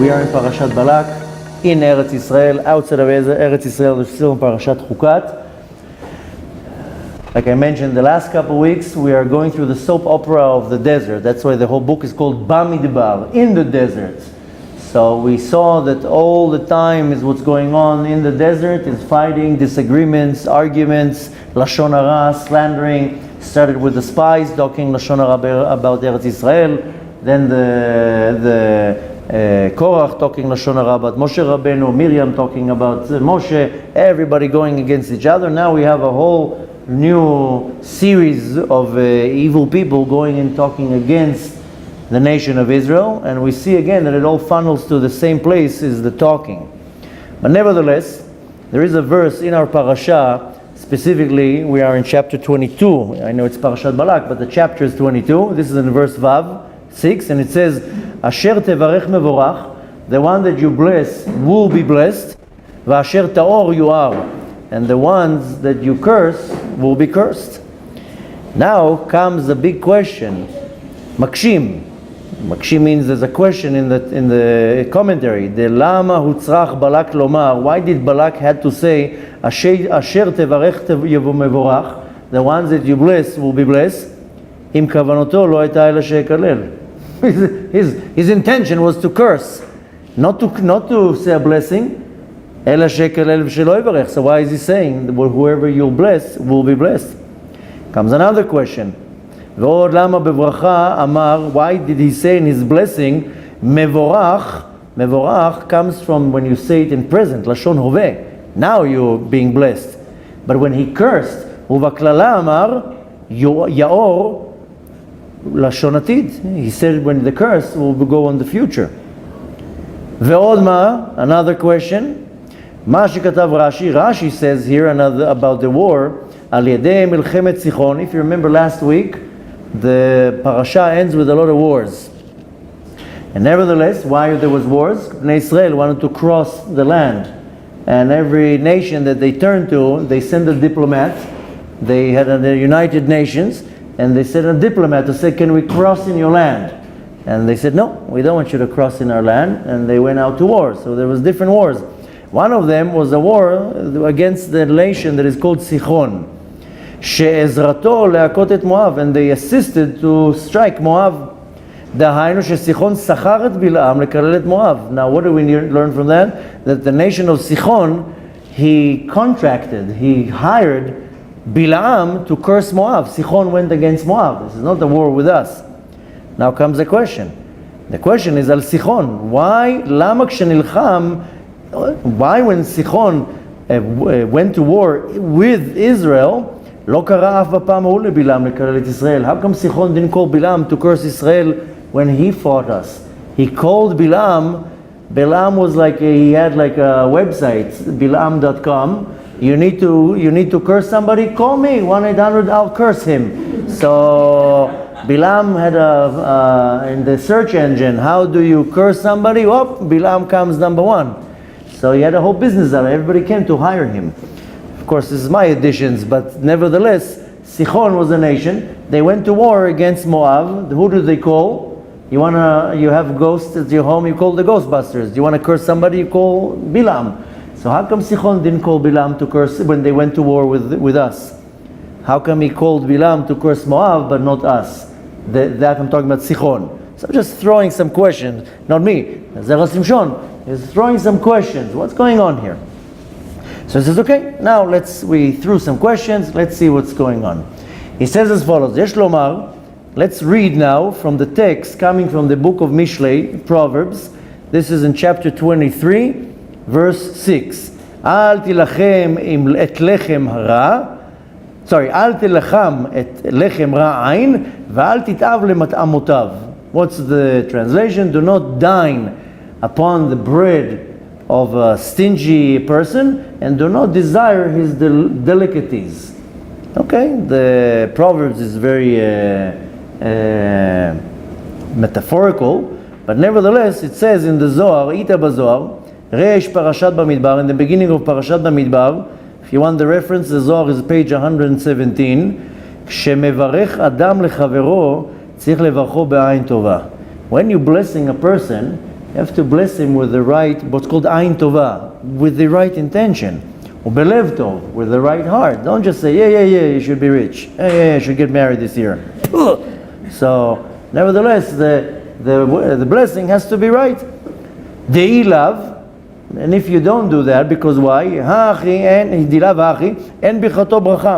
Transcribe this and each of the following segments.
We are in Parashat Balak, in Eretz Israel, outside of Eretz Israel, we're still in Parashat Chukat. Like I mentioned the last couple of weeks, we are going through the soap opera of the desert. That's why the whole book is called Bamidbar, in the desert. So we saw that all the time is what's going on in the desert, is fighting, disagreements, arguments, Lashon Hara, slandering. Started with the spies talking Lashon Hara about Eretz Israel. Then the Korach talking Lashon Hara about Moshe Rabbeinu, Miriam talking about Moshe, everybody going against each other. Now we have a whole new series of evil people going and talking against the nation of Israel, and we see again that it all funnels to the same place, is the talking. But nevertheless, there is a verse in our parasha, specifically we are in chapter 22. I know it's Parashat Balak, but the chapter is 22. This is in verse Vav 6, and it says, Asher tevarech mevorach, the one that you bless will be blessed, v'asher ta'or yu'ar, and the ones that you curse will be cursed. Now comes the big question, Makshim. Makshim means there's a question in the commentary. The lama hutzrach Balak lomar. Why did Balak had to say Asher tevarech mevorach, the ones that you bless will be blessed? Im kavanoto lo hayta ela shekalel. His intention was to curse, not to say a blessing. Ela shekalel v'shelo yivarech. So why is he saying that whoever you'll bless will be blessed? Comes another question. V'od lama bevracha amar. Why did he say in his blessing mevorach? Mevorach comes from when you say it in present, lashon hoveh. Now you're being blessed. But when he cursed, uvaklala amar yaor lashon atid. He said when the curse will go on the future. Ve'od ma, another question. Ma shekatav Rashi. Rashi says here another about the war. Al yedei milchemet Sichon. If you remember last week, the parasha ends with a lot of wars. And nevertheless, why there was wars? Bnei Israel wanted to cross the land. And every nation that they turned to, they sent a diplomat. They had the United Nations, and they sent a diplomat to say, can we cross in your land? And they said, no, we don't want you to cross in our land. And they went out to war. So there was different wars. One of them was a war against the nation that is called Sichon. She'ezrato le'akot et Moab, and they assisted to strike Moab. Dahainu she'Sichon sachar et Bilam lekalel et Moab. Now what do we learn from that? That the nation of Sichon, he hired Bilam to curse Moab. Sichon went against Moab. This is not a war with us. Now comes the question. The question is al Sichon. Why lama kshenilcham? Why when Sichon went to war with Israel? Lo kara af bapam hu leBilam lekalel et Israel. How come Sichon didn't call Bilam to curse Israel when he fought us? He called Bilam. Bilam was like he had like a website, bilam.com. You need to curse somebody? Call me 1-800. I'll curse him. So Bilam had in the search engine. How do you curse somebody? Oh, Bilam comes number one. So he had a whole business out. Everybody came to hire him. Of course, this is my additions, but nevertheless, Sichon was a nation. They went to war against Moab. Who do they call? You have ghosts at your home, you call the Ghostbusters. You want to curse somebody, you call Bilam. So how come Sichon didn't call Bilam to curse when they went to war with us? How come he called Bilam to curse Moab, but not us? That I'm talking about Sichon. So I'm just throwing some questions, not me. Zera Shimshon is throwing some questions. What's going on here? So he says, okay, now we threw some questions, let's see what's going on. He says as follows, Yesh lomar, let's read now from the text coming from the book of Mishlei, Proverbs. This is in chapter 23, verse 6. Al tilachem et lechem ra, al tilacham et lechem ra'ain, va'al titav lemat'amotav. What's the translation? Do not dine upon the bread of a stingy person, and do not desire his delicacies. Okay, the Proverbs is very metaphorical, but nevertheless it says in the Zohar, Ita Bazohar, Reish Parashat Bamidbar, in the beginning of Parashat Bamidbar, if you want the reference, the Zohar is page 117, כשמברך אדם לחברו, צריך לברכו בעין טובה. When you're blessing a person, You have to bless him with the right, what's called Ayin Tova, with the right intention. Or Belev Tov, with the right heart. Don't just say, yeah, you should be rich. Yeah, you should get married this year. So, nevertheless, the blessing has to be right. De'i lav, and if you don't do that, because why?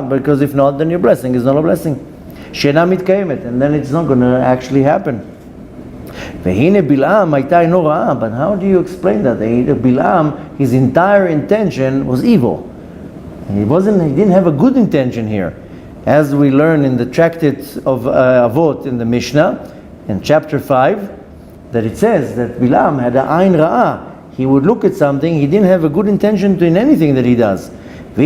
Because if not, then your blessing is not a blessing. And then it's not going to actually happen. But how do you explain that? Bilam, his entire intention was evil. He didn't have a good intention here. As we learn in the tractate of Avot in the Mishnah, in chapter 5, that it says that Bilam had an Ain Ra'ah. He would look at something, he didn't have a good intention in anything that he does. So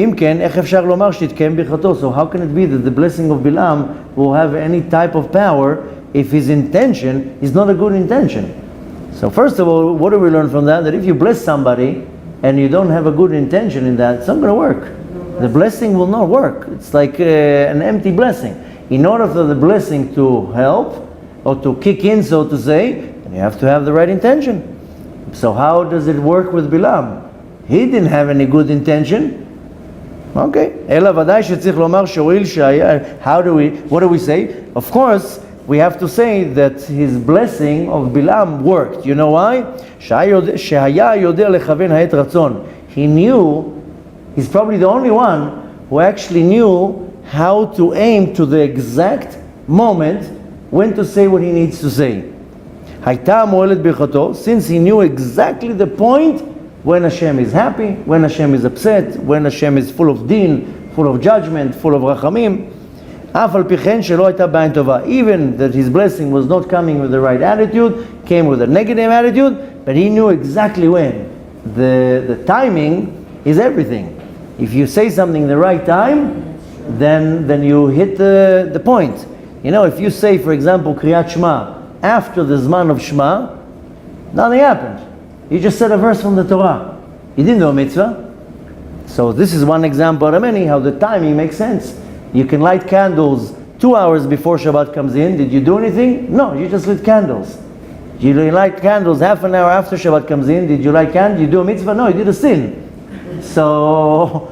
how can it be that the blessing of Bilam will have any type of power if his intention is not a good intention? So first of all, what do we learn from that? That if you bless somebody and you don't have a good intention in that, it's not going to work. The blessing will not work. It's like an empty blessing. In order for the blessing to help or to kick in, so to say, you have to have the right intention. So how does it work with Bilam? He didn't have any good intention. Okay. What do we say? Of course, we have to say that his blessing of Bilam worked. You know why? He knew, he's probably the only one who actually knew how to aim to the exact moment when to say what he needs to say. Since he knew exactly the point when Hashem is happy, when Hashem is upset, when Hashem is full of din, full of judgment, full of rachamim. Even that his blessing was not coming with the right attitude, came with a negative attitude, but he knew exactly when. The timing is everything. If you say something the right time, then you hit the point. You know, if you say, for example, Kriyat Shema, after the Zman of Shema, nothing happened. You just said a verse from the Torah. You didn't do a mitzvah. So this is one example out of many how the timing makes sense. You can light candles 2 hours before Shabbat comes in. Did you do anything? No, you just lit candles. You light candles half an hour after Shabbat comes in. Did you light candles? You do a mitzvah? No, you did a sin. So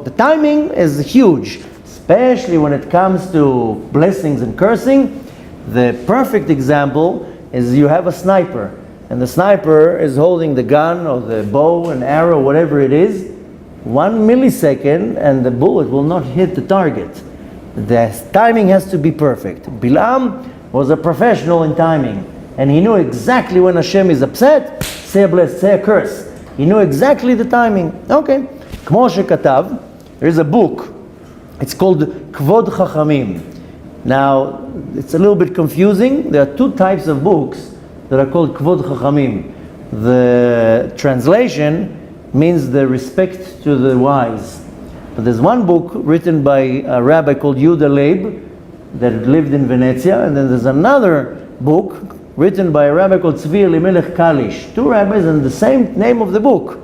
the timing is huge, especially when it comes to blessings and cursing. The perfect example is you have a sniper, and the sniper is holding the gun or the bow and arrow, whatever it is, 1 millisecond, and the bullet will not hit the target. The timing has to be perfect. Bilam was a professional in timing, and he knew exactly when Hashem is upset, say a bless, say a curse. He knew exactly the timing. Okay. Kmo shekatav, there is a book. It's called Kvod Chachamim. Now, it's a little bit confusing. There are two types of books that are called Kvod Chachamim. The translation means the respect to the wise. But there's one book written by a rabbi called Yehuda Leib that lived in Venezia, and then there's another book written by a rabbi called Tzvi Elimelech Kalish. Two rabbis and the same name of the book.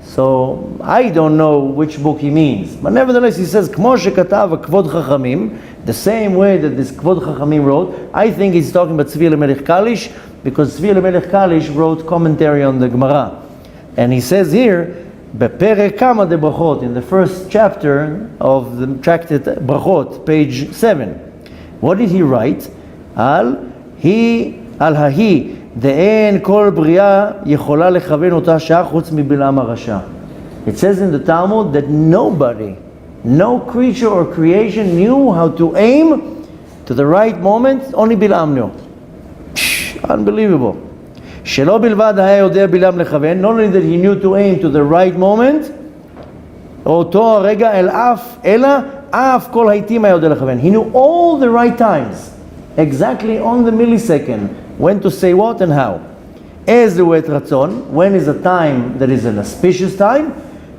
So I don't know which book he means, but nevertheless he says Kmo shekatav Kvod Chachamim, the same way that this Kvod Chachamim wrote. I think he's talking about Tzvi Elimelech Kalish, because Tzvi Elimelech Kalish wrote commentary on the Gemara, and he says here Beperek Kama de Brachot, in the first chapter of the tractate Brachot, page 7. What did he write? Al hahi de'en kol bria yechola lechaven ota shah chutz mibilam harasha. It says in the Talmud that nobody, no creature or creation knew how to aim to the right moment, only Bilam knew. Unbelievable. Shelo bilvad haya yodea Bilam lechaven, not only that he knew to aim to the right moment, oto rega el af, ela af kol haitim haya yodea lechaven. He knew all the right times, exactly on the millisecond, when to say what and how. Ezu et ratzon, when is a time that is an auspicious time,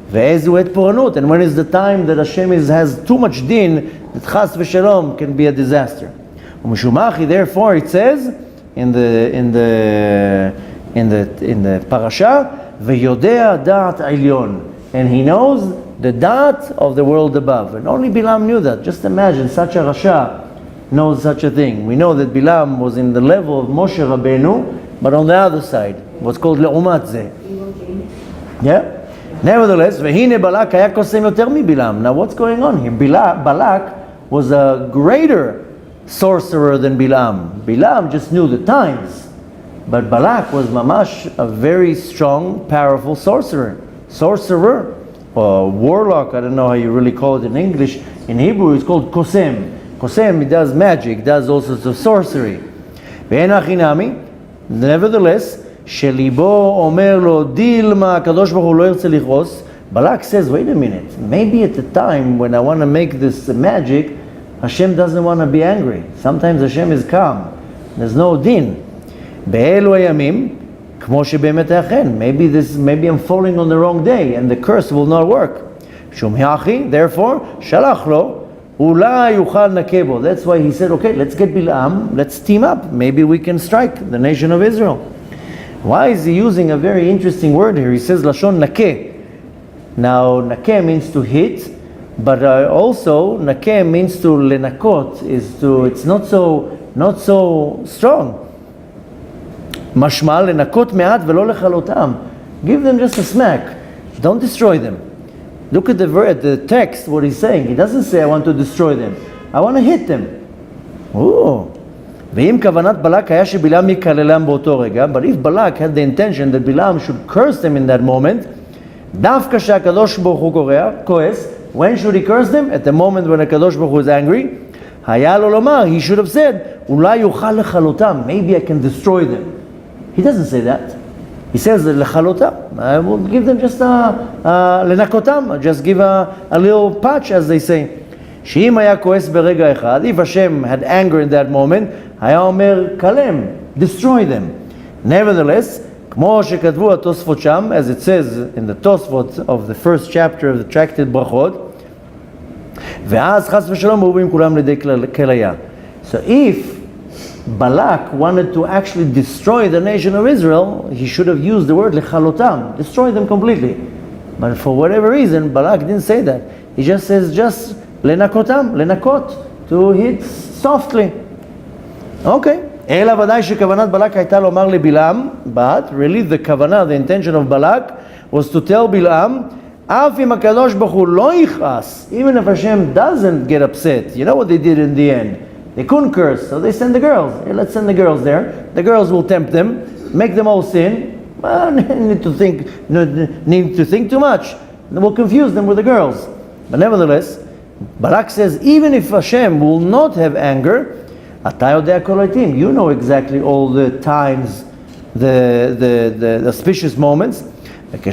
ve'ezu et poranut, and when is the time that Hashem has too much din, that chas v'shalom can be a disaster. U'mishumachi, therefore it says in the parasha, ve'yodea da'at elyon, and he knows the da'at of the world above. And only Bilam knew that. Just imagine such a rasha knows such a thing. We know that Bilam was in the level of Moshe Rabbeinu, but on the other side. what's called לעומת זה. Yeah? Nevertheless, והנה בלק היה קוסם יותר מבלעם. Now what's going on here? Balak was a greater sorcerer than Bilam. Bilam just knew the times. But Balak was mamash a very strong, powerful sorcerer. Sorcerer, or warlock, I don't know how you really call it in English. In Hebrew it's called kosem. Kosem, he does magic, does all sorts of sorcery. Nevertheless, שליבו אומר לו, דילמה, הקדוש ברוך הוא לא ירצה לכעוס. Balak says, wait a minute, maybe at the time when I want to make this magic, Hashem doesn't want to be angry. Sometimes Hashem is calm. There's no din. באלו הימים, כמו שבאמת אכן, maybe I'm falling on the wrong day and the curse will not work. שום האחי, therefore, שלח לו, אולי יוכל נקה בו. That's why he said, okay, let's get Bilam, let's team up. Maybe we can strike the nation of Israel. Why is he using a very interesting word here? He says, Lashon nakeh. Now, nakeh means to hit, but also, nakeh means to lenakot, it's not so strong. Mashma lenakot me'at velo lechalotam. Give them just a smack. Don't destroy them. Look at the text, what he's saying. He doesn't say, I want to destroy them. I want to hit them. Oh. ואם כוונת בלק היה שבלעם יקללם באותו רגע, but if Balak had the intention that Bilam should curse them in that moment, דווקא שהקדוש ברוך הוא כועס, when should he curse them? At the moment when הקדוש ברוך הוא is angry, היה לו לומר, he should have said, אולי יוכל לכלותם, maybe I can destroy them. He doesn't say that. He says, לכלותם, I will give them just לנקותם, just give a little patch, as they say. שאם היה כועס ברגע אחד, if Hashem had anger in that moment, היה אומר, כלם, destroy them. Nevertheless, כמו שכתבו התוספות שם, as it says in the Tosfot of the first chapter of the tractate ברכות, ואז חס ושלום מרובים כולם לידי כליה. So if Balak wanted to actually destroy the nation of Israel, he should have used the word לכלותם, destroy them completely. But for whatever reason, Balak didn't say that. He just says, just לנקותם, לנקות, to hit softly. Okay. אלא ודאי שכוונת בלק הייתה לומר לבלעם, but really the כוונה, the intention of Balak was to tell בלעם, אף אם הקדוש ברוך הוא לא יכעס, even if Hashem doesn't get upset. You know what they did in the end? They couldn't curse, so they sent the girls. Hey, let's send the girls there. The girls will tempt them, make them all sin. Well, need to think too much. We'll confuse them with the girls. But nevertheless, Balak says, even if Hashem will not have anger, you know exactly all the times, the auspicious moments. The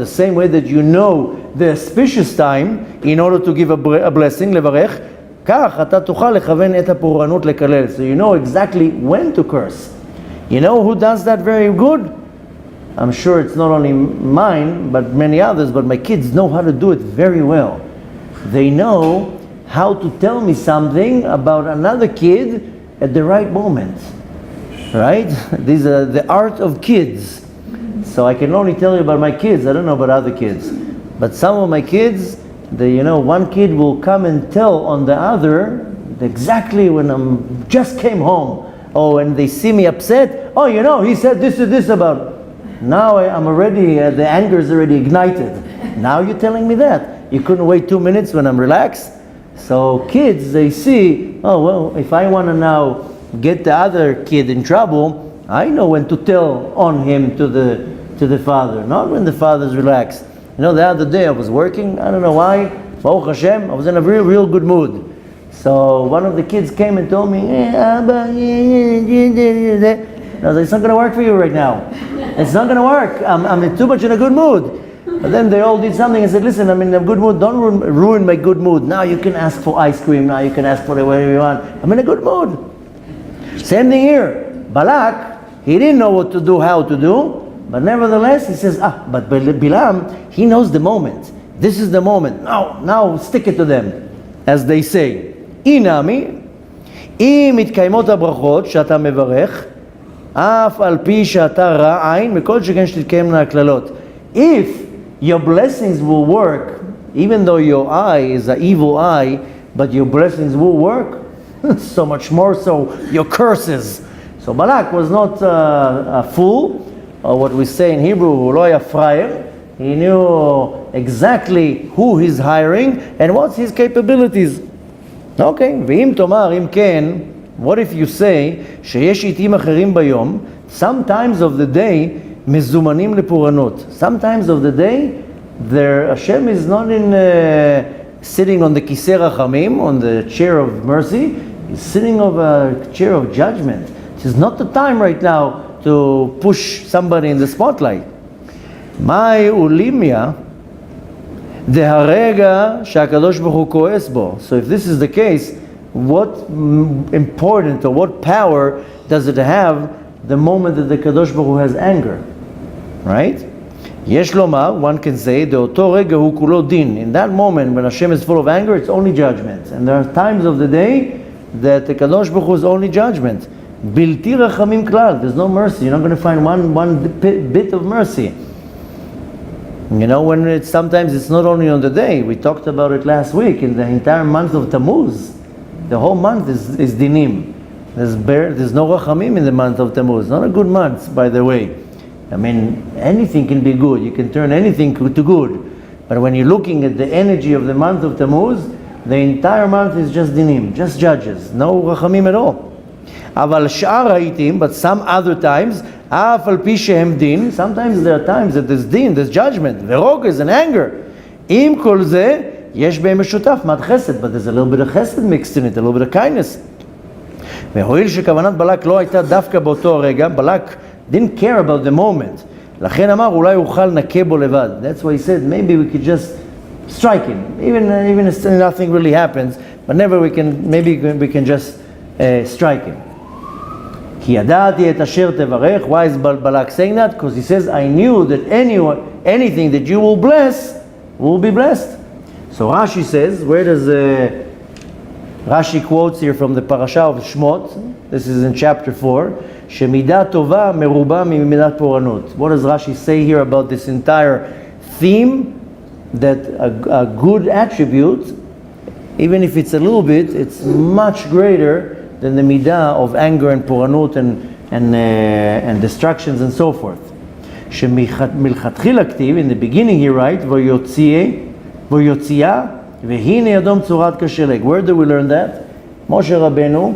same way that you know the auspicious time in order to give a blessing, לברך, כך אתה תוכל לכוון את הפורענות לקלל. So you know exactly when to curse. You know who does that very good? I'm sure it's not only mine, but many others, but my kids know how to do it very well. They know how to tell me something about another kid at the right moment. Right? These are the art of kids. So I can only tell you about my kids. I don't know about other kids. But some of my kids, one kid will come and tell on the other exactly when I'm just came home. Oh, when they see me upset, oh, he said this and this about. Now I'm already, the anger is already ignited. Now you're telling me that. You couldn't wait 2 minutes when I'm relaxed. So kids, they see, oh, well, if I want to now get the other kid in trouble, I know when to tell on him to the father, not when the father's relaxed. The other day I was working, I don't know why, Baruch Hashem, I was in a real good mood. So one of the kids came and told me, Abba, I was like, it's not going to work for you right now. It's not going to work. I'm too much in a good mood. But then they all did something and said, listen, I'm in a good mood. Don't ruin my good mood. Now you can ask for ice cream. Now you can ask for whatever you want. I'm in a good mood. Same thing here. Balak, he didn't know what to do, how to do. But nevertheless, he says, but Bilam, he knows the moment. This is the moment. Now stick it to them. As they say. Inami, אם מתקיימות הברכות שאתה מברך, אף על פי שאתה רע עין, מכל שכן שתתקיימנה הכללות. If your blessings will work, even though your eye is an evil eye, but your blessings will work, so much more so your curses. So Balak was not a fool, or what we say in Hebrew, lo היה פראייר. He knew exactly who he's hiring and what's his capabilities. Okay, ואם תאמר, אם כן, what if you say, שיש עיתים אחרים ביום, sometimes of the day, מזומנים לפורענות. Sometimes of the day, Hashem is not in sitting on the kisei rachamim, on the chair of mercy. He's sitting on a chair of judgment. It is not the time right now to push somebody in the spotlight. מהי אולימיה דהרגע שהקדוש ברוך הוא כועס בו. So if this is the case, what important or what power does it have the moment that the Kadosh Baruch Hu has anger? Right? יש לומר, one can say, דאותו רגע הוא כולו דין. In that moment when Hashem is full of anger, it's only judgment. And there are times of the day that the Kadosh Baruch Hu is only judgment. בלתי רחמים כלל. There's no mercy. You're not going to find one bit of mercy. You know, when sometimes it's not only on the day. We talked about it last week. In the entire month of Tammuz, the whole month is dinim. There's no rachamim in the month of Tammuz. Not a good month, by the way. I mean, anything can be good. You can turn anything to good. But when you're looking at the energy of the month of Tammuz, the entire month is just dinim, just judges. No rachamim at all. אבל שאר העיתים, but some other times, אף על פי שהם דין, sometimes there are times that there's din, there's judgment, ורוגז and anger. עם כל זה, יש בהם משותף, מעט חסד, but there's a little bit of חסד mixed in it, a little bit of kindness. והואיל שכוונת בלק לא הייתה דווקא באותו הרגע, בלק didn't care about the moment. לכן אמר, אולי אוכל נקה בו לבד. That's why he said, maybe we could just strike him. Even if nothing really happens, but maybe we can just strike him. כי ידעתי את אשר תברך. Why is Balak saying that? Because he says, I knew that anything that you will bless will be blessed. So Rashi says, where does Rashi quotes here from the Parashat of Shmot. This is in chapter 4. שמידה טובה מרובה ממידת פורענות. What does Rashi say here about this entire theme? That a good attribute, even if it's a little bit, it's much greater than the midah of anger and poranut and distractions and so forth. שמלכתחילה כתיב, in the beginning he writes, ויוציאה והנה אדום צורת כשלג. Where do we learn that? Moshe Rabbeinu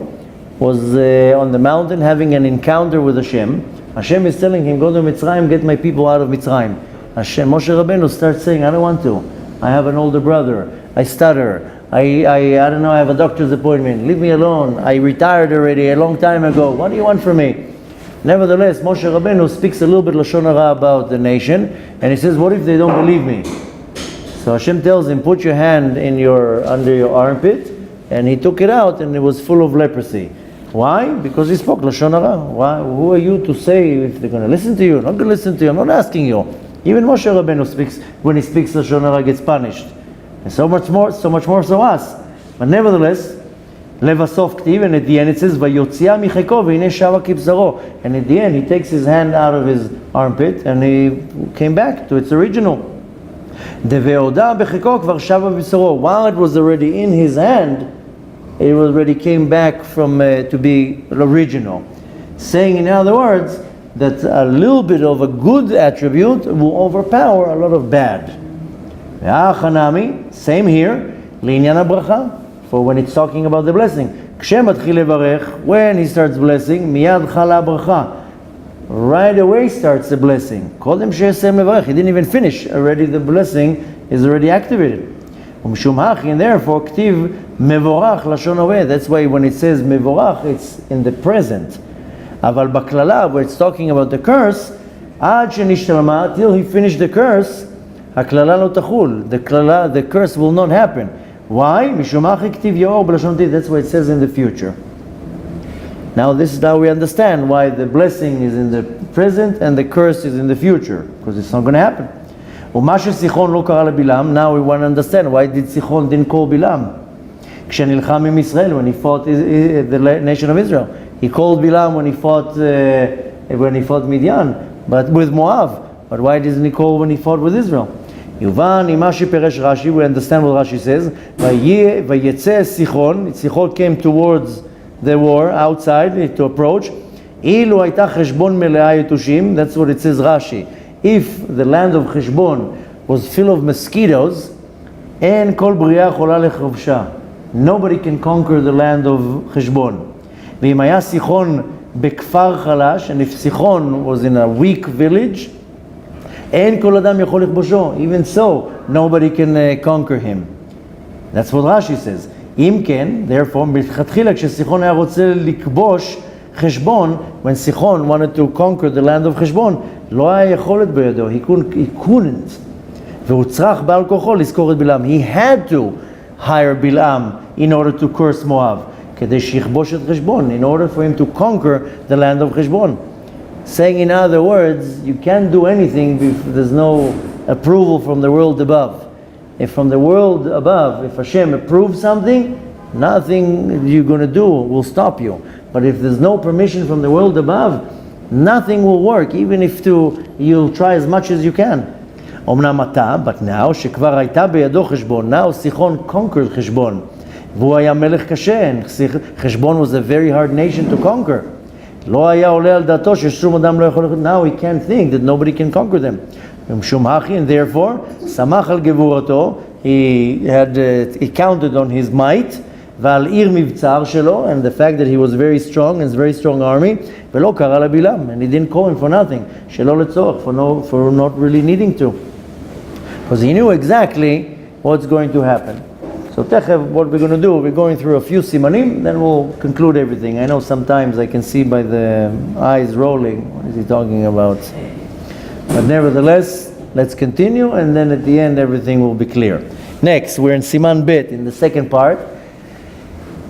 was on the mountain having an encounter with Hashem. Hashem is telling him, go to Mitzrayim, get my people out of Mitzrayim. Moshe Rabbeinu starts saying, I don't want to. I have an older brother. I stutter. I don't know, I have a doctor's appointment. Leave me alone. I retired already a long time ago. What do you want from me? Nevertheless, Moshe Rabbeinu speaks a little bit Lashon Hara about the nation, and he says, what if they don't believe me? So Hashem tells him, put your hand under your armpit, and he took it out, and it was full of leprosy. Why? Because he spoke Lashon Hara. Why? Who are you to say if they're going to listen to you? Not going to listen to you. I'm not asking you. Even Moshe Rabbeinu speaks, when he speaks Lashon Hara, gets punished. And so much more so us. But nevertheless, Levasov Ktiv, and at the end it says, Vayotzia micheko v'hine shava kibzaro. And at the end he takes his hand out of his armpit and he came back to its original. Deveoda becheko kvar shava b'saro. While it was already in his hand, it already came back from to be original. Saying in other words, that a little bit of a good attribute will overpower a lot of bad. Same here, לעניין הברכה, for when it's talking about the blessing. כשמתחיל לברך, when he starts blessing, מיד חלה הברכה. Right away starts the blessing. קודם שיסיים לברך, he didn't even finish, already the blessing is already activated. ומשום הכי, and therefore, כתיב מבורך לשון הווה. That's why when it says מבורך, it's in the present. אבל בקללה, where it's talking about the curse, עד שנשתלמה, till he finished the curse, הקללה לא תחול. The curse will not happen. Why? משום הכי כתיב יאור בלשון עתיד. That's what it says in the future. Now this is how we understand why the blessing is in the present and the curse is in the future, because it's not going to happen. ומה שסיחון לא קרא לבלעם, now we want to understand why did סיחון didn't call בלעם. כשנלחם עם ישראל, when he fought the nation of Israel. He called Bilam when he fought Midian, but with Moab. But why doesn't he call when he fought with Israel? Yuvan, Imashi Peresh Rashi, we understand what Rashi says. Vayetze Sichon, Sichon came towards the war outside to approach. אילו הייתה חשבון מלאה יתושים, that's what it says Rashi. If the land of חשבון was full of mosquitoes, אין כל בריאה יכולה לכבשה. Nobody can conquer the land of חשבון. ואם היה סיחון בכפר חלש, and if סיחון was in a weak village, אין כל אדם יכול לכבושו. Even so, nobody can conquer him. That's what Rashi says. אם כן, therefore, מלכתחילה כשסיחון היה רוצה לכבוש חשבון, when סיחון wanted to conquer the land of חשבון, לא היה יכולת בידו, he couldn't. והוא צריך בעל כוחו לזכור את בלעם. He had to hire בלעם in order to curse Moab, כדי שיכבוש את חשבון, in order for him to conquer the land of חשבון. Saying in other words, you can't do anything if there's no approval from the world above. If from the world above, if Hashem approves something, nothing you're going to do will stop you. But if there's no permission from the world above, nothing will work, even if you'll try as much as you can. אומנם אתה, but now, שכבר הייתה בידו חשבון, now סיחון conquered חשבון, והוא היה מלך קשה, חשבון was a very hard nation to conquer. לא היה עולה על דעתו ששום אדם לא יכול, now he can't think that nobody can conquer them. ומשום הכי, and therefore, שמח על גבורתו, he counted on his might, ועל עיר מבצר שלו, and the fact that he was very strong, and very strong army, ולא קרא לבלעם, and he didn't call him for nothing, שלא לצורך, for not really needing to. Because he knew exactly what's going to happen. So תכף, what we're going to do, we're going through a few simanim, then we'll conclude everything. I know sometimes I can see by the eyes rolling, what is he talking about? But nevertheless, let's continue, and then at the end everything will be clear. Next, we're in Siman Bet, in the second part.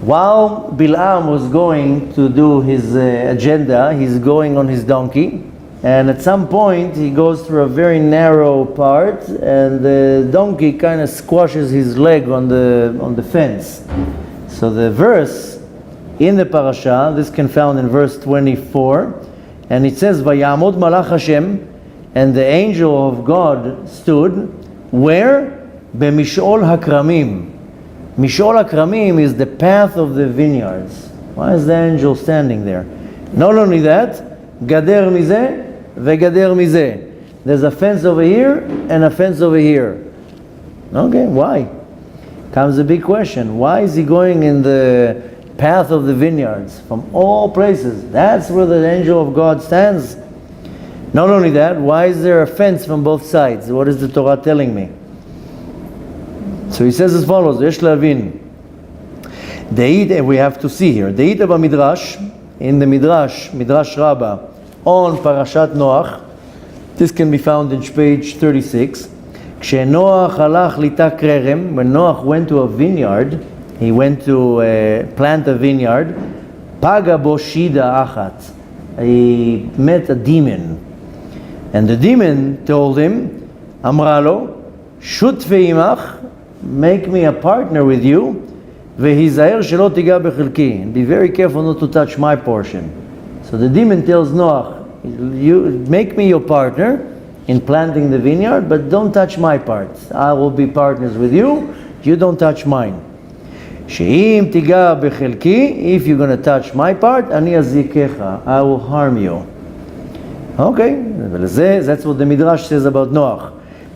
While Bilam was going to do his agenda, he's going on his donkey, and at some point he goes through a very narrow part, and the donkey kind of squashes his leg on the fence. So the verse in the parasha, this can be found in verse 24, and it says, "Vayamod malach Hashem," and the angel of God stood where? B'mishol hakramim. Mishol hakramim is the path of the vineyards. Why is the angel standing there? Not only that, gader mizeh vegader mizeh. There's a fence over here and a fence over here. Okay, why? Comes a big question. Why is he going in the path of the vineyards? From all places. That's where the angel of God stands. Not only that, why is there a fence from both sides? What is the Torah telling me? So he says as follows, Yesh Lavin. We have to see here. Deita b'midrash, in the Midrash Rabbah, on Parashat Noach. This can be found in page 36. כשנוח הלך ליטה כרם, when Noach went to a vineyard, he went to plant a vineyard, פגע בו שידה אחת. He met a demon. And the demon told him, אמרה לו, שותפי עמך, make me a partner with you, והיזהר שלא תיגע בחלקי, and be very careful not to touch my portion. So the demon tells Noach, you make me your partner in planting the vineyard, but don't touch my part. I will be partners with you, you don't touch mine. שאם תיגע בחלקי, if you're going to touch my part, אני אזיקך, I will harm you. Okay, that's what the Midrash says about Noach.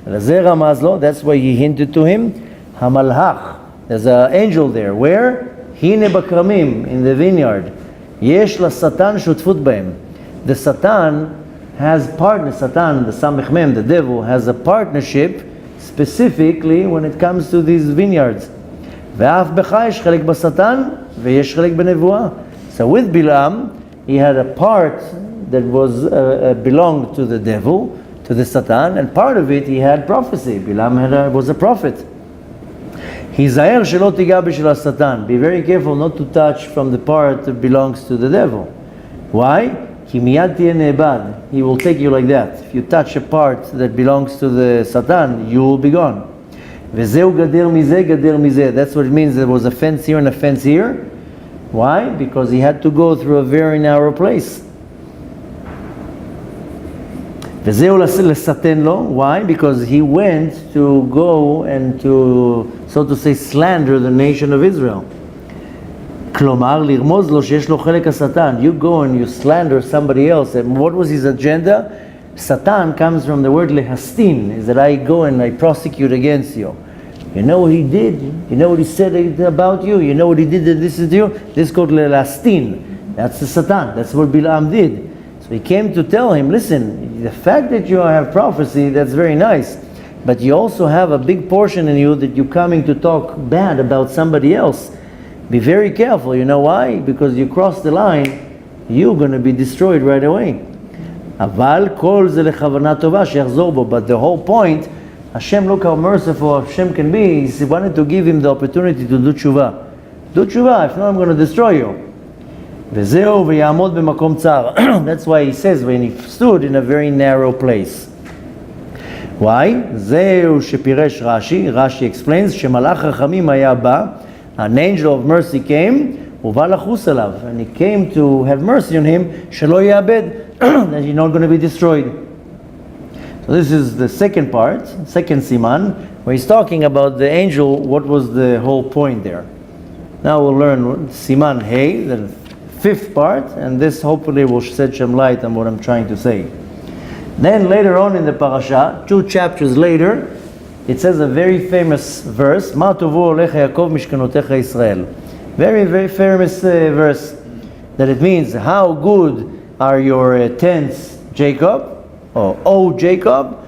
לזה רמז לו, that's why he hinted to him, המלאך, there's an angel there, where? הנה בכרמים, in the vineyard. יש לשטן שותפות בהם. The Satan has partner, Satan, the Samech Mem, the devil, has a partnership specifically when it comes to these vineyards. ואף בך יש חלק בשטן ויש חלק בנבואה. So with Bilam, he had a part that was belonged to the devil, to the Satan, and part of it he had prophecy. Bilam was a prophet. היזהר שלא תיגע בשביל השטן. Be very careful not to touch from the part that belongs to the devil. Why? כי מיד תהיה נאבד. He will take you like that. If you touch a part that belongs to the Satan, you will be gone. וזהו גדר מזה, גדר מזה. That's what it means. There was a fence here and a fence here. Why? Because he had to go through a very narrow place. וזהו לסתן לו. Why? Because he went to go and to, so to say, slander the nation of Israel. כלומר, לרמוז לו שיש לו חלק השטן. You go and you slander somebody else. And what was his agenda? Satan comes from the word lehastin, is that I go and I prosecute against you. You know what he did? You know what he said about you? You know what he did that this is you? This is called lehastin. That's the Satan. That's what Bilam did. So he came to tell him, listen, the fact that you have prophecy, that's very nice. But you also have a big portion in you that you're coming to talk bad about somebody else. Be very careful. You know why? Because you cross the line, you're going to be destroyed right away. אבל כל זה לכוונה טובה שיחזור בו. But the whole point, Hashem, look how merciful Hashem can be. He wanted to give him the opportunity to do tshuva. Do tshuva, if not I'm going to destroy you. וזהו ויעמוד במקום צר. That's why he says when he stood in a very narrow place. Why? זהו שפירש רש"י. Rashi explains שמלאך רחמים היה בא, an angel of mercy came, ובא לחוס עליו, and he came to have mercy on him, שלא יאבד, that he's not going to be destroyed. So this is the second part, second siman, where he's talking about the angel, what was the whole point there. Now we'll learn siman hey, the fifth part, and this hopefully will shed some light on what I'm trying to say. Then later on in the parasha, 2 chapters later, it says a very famous verse, Ma tovu olecha Yaakov mishkanotecha Israel. Very, very famous verse, that it means, how good are your tents, Jacob, or O Jacob,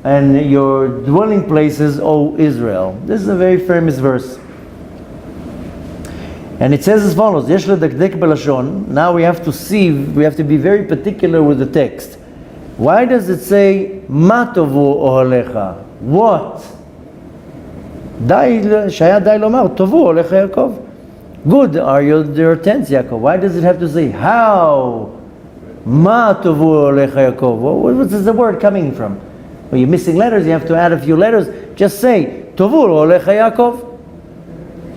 and your dwelling places, O Israel. This is a very famous verse. And it says as follows, Yesh ledakdek belashon. Now we have to see, we have to be very particular with the text. Why does it say, Ma tovu olecha? What? Shaya dai lomar, tovu olecha Yaakov. Good are your tents, Yaakov. Why does it have to say, how? Ma tovu olecha Yaakov. What is the word coming from? Well, you're missing letters, you have to add a few letters. Just say, tovu olecha Yaakov.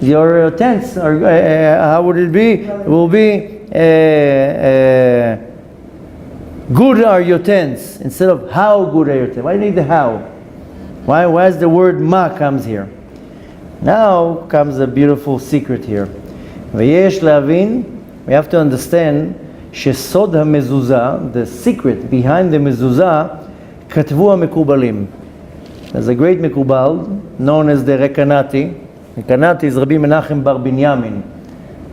Your tents are, how would it be? It will be, good are your tents, instead of how good are your tents. Why do you need the how? Why is the word ma comes here? Now comes a beautiful secret here. V'yesh lavin, we have to understand, shesod ha-mezuzah, the secret behind the mezuzah, katvu ha-mekubalim. There's a great mekubal, known as the Rekanati. Rekanati is Rabbi Menachem bar Binyamin,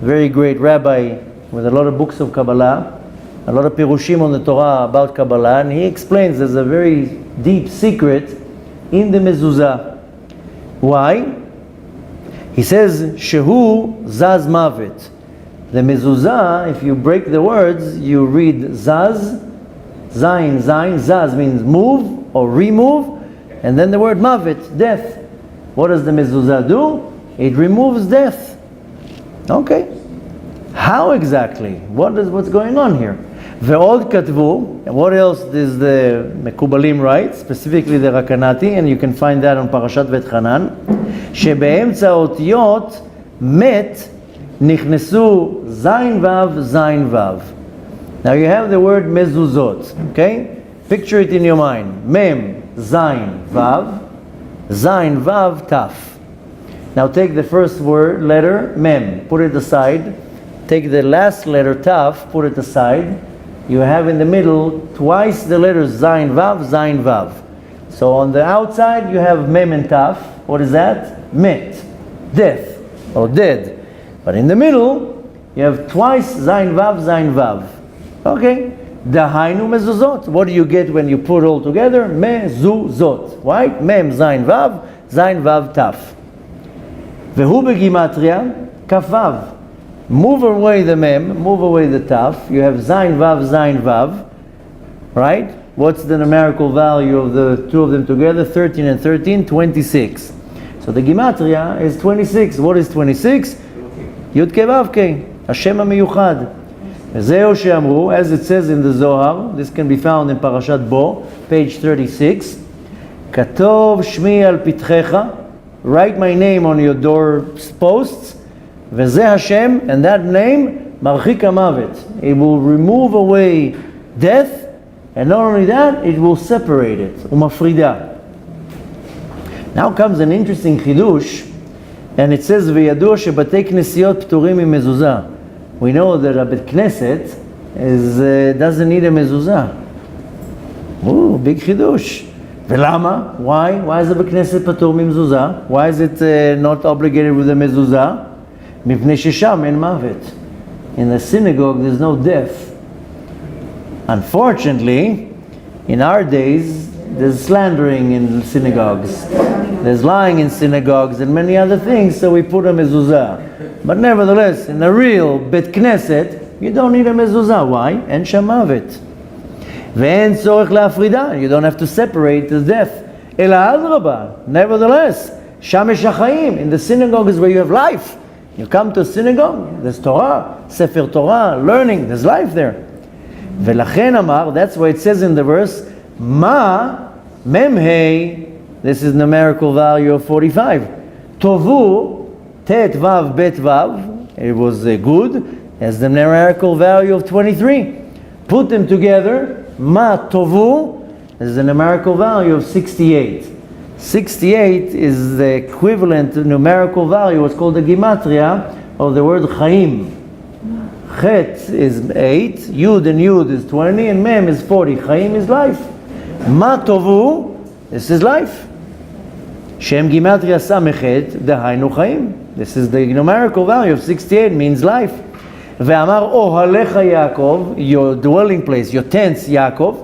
very great rabbi with a lot of books of Kabbalah, a lot of pirushim on the Torah about Kabbalah, and he explains there's a very deep secret in the mezuzah. Why? He says, Shehu zaz mavet. The mezuzah, if you break the words, you read zaz, zayin, zayin. Zaz means move or remove, and then the word mavet, death. What does the mezuzah do? It removes death. Okay. How exactly? What's going on here? Ve'od katvu, and what else does the Mekubalim write? Specifically the Rakanati, and you can find that on Parashat V'etchanan. Shebe'emtza otiyot met nichnesu zayin vav zayin vav. Now you have the word mezuzot, okay? Picture it in your mind. Mem, zayin, vav, zayin, vav, taf. Now take the first word, letter, mem, put it aside. Take the last letter, taf, put it aside. You have in the middle twice the letters zayin, vav, zayin, vav. So on the outside you have mem and taf. What is that? Met, death, or dead. But in the middle you have twice zayin, vav, zayin, vav. Okay. Dahainu mezuzot. What do you get when you put all together? Mezuzot. Right? Mem, zayin, vav, taf. Vehu begimatria, kaf, vav. Move away the mem, move away the taf. You have zayin, vav. Right? What's the numerical value of the two of them together? 13 and 13, 26. So the gimatria is 26. What is 26? Yud ke vav ke, Hashem HaMiyuchad. Zeo she'amru, as it says in the Zohar, this can be found in Parashat Bo, page 36. Katov shmi al pitchecha, write my name on your door posts. V'zeh Hashem, and that name, marchik hamavet. It will remove away death, and not only that, it will separate it. Umafrida. Now comes an interesting chidush, And it says, וידוע שבתי כנסיות פטורים ממזוזה. We know that a bet knesset doesn't need a mezuzah. Ooh, big chidush. ולמה? Why? Why is the bet knesset פטור ממזוזה? Why is it not obligated with a mezuzah? מפני ששם אין מוות. In the synagogue there's no death. Unfortunately, in our days, there's slandering in synagogues. There's lying in synagogues and many other things, so we put a mezuzah. But nevertheless, in a real bet knesset, you don't need a mezuzah. Why? En sham mavet. Ve'en tzorech le'afrida. You don't have to separate the death. Ela adraba. Nevertheless, shamesh hachayim. In the synagogue is where you have life. You come to a synagogue, there's Torah, Sefer Torah, learning, there's life there. Ve'lachen amar, that's why it says in the verse, ma memhei. This is numerical value of 45. Tovu, tet vav bet vav. It was good. Has the numerical value of 23. Put them together. Ma tovu is the numerical value of 68. 68 is the equivalent numerical value. What's called the gematria of the word chaim. Chet is 8. Yud and Yud is 20, and Mem is 40. Chaim is life. Ma tovu. This is life. Shem Gimatria Samechet, Dehainu Chaim. This is the numerical value of 68, means life. Ve'amar Ohalecha Yaakov, your dwelling place, your tents, Yaakov.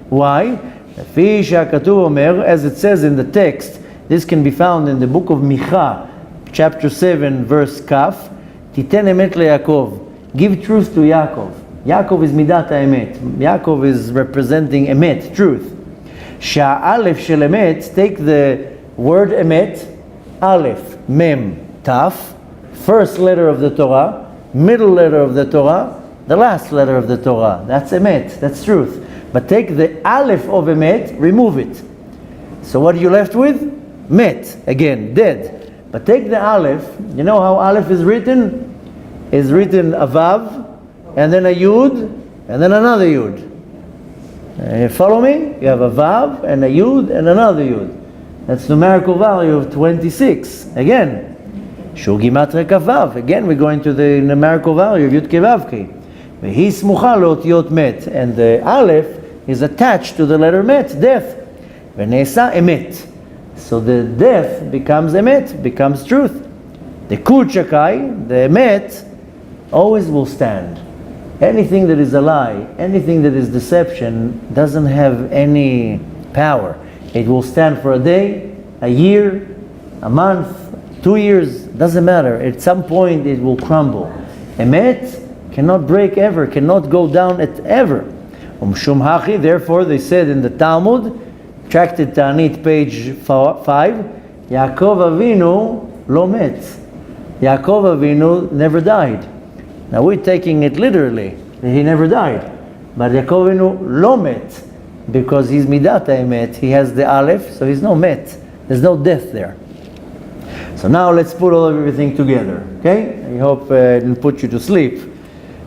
Why? As it says in the text, this can be found in the book of Micha, chapter 7, verse Kaf. Titen emet leYaakov. Give truth to Yaakov. Yaakov is midat emet. Yaakov is representing emet, truth. Sha'alef shel emet, take the word emet, aleph, mem, taf, first letter of the Torah, middle letter of the Torah, the last letter of the Torah. That's emet, that's truth. But take the aleph of emet, remove it. So what are you left with? Met, again, dead. But take the aleph, you know how aleph is written? It's written a vav, and then a yud, and then another yud. You follow me? You have a vav, and a yud, and another yud. That's numerical value of 26. Again, Shu Gimatria Kavav. Again, we're going to the numerical value of Yud Kevavki. Vehi Smucha Leotiyot Met. And the Aleph is attached to the letter Met, death. Venesa Emet. So the death becomes Emet, becomes truth. The Kurchakai, the Emet, always will stand. Anything that is a lie, anything that is deception, doesn't have any power. It will stand for a day, a year, a month, 2 years, doesn't matter. At some point it will crumble. Emet cannot break ever, cannot go down at ever. Umshum hachi, therefore they said in the Talmud, Tractate Ta'anit, page 5, Yaakov Avinu lo met. Yaakov Avinu never died. Now we're taking it literally, he never died. But Yaakov Avinu lo met. Because he's midat emet, he has the aleph, so he's no met. There's no death there. So now let's put all of everything together, okay? I hope it didn't put you to sleep.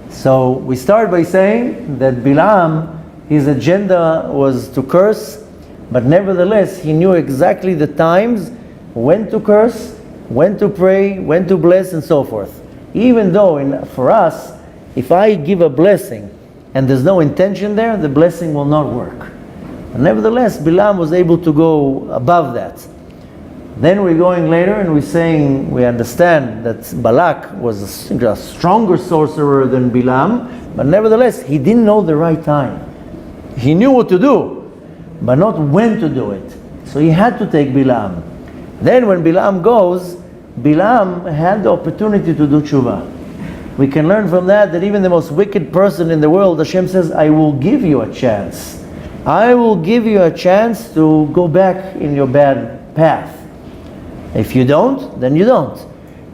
So we start by saying that Bilam, his agenda was to curse, but nevertheless he knew exactly the times when to curse, when to pray, when to bless, and so forth. Even though for us, if I give a blessing and there's no intention there, the blessing will not work. But nevertheless, Bilam was able to go above that. Then we're going later and we're saying, we understand that Balak was a stronger sorcerer than Bilam, but nevertheless, he didn't know the right time. He knew what to do, but not when to do it. So he had to take Bilam. Then when Bilam goes, Bilam had the opportunity to do tshuva. We can learn from that even the most wicked person in the world, Hashem says, I will give you a chance. I will give you a chance to go back in your bad path. If you don't, then you don't.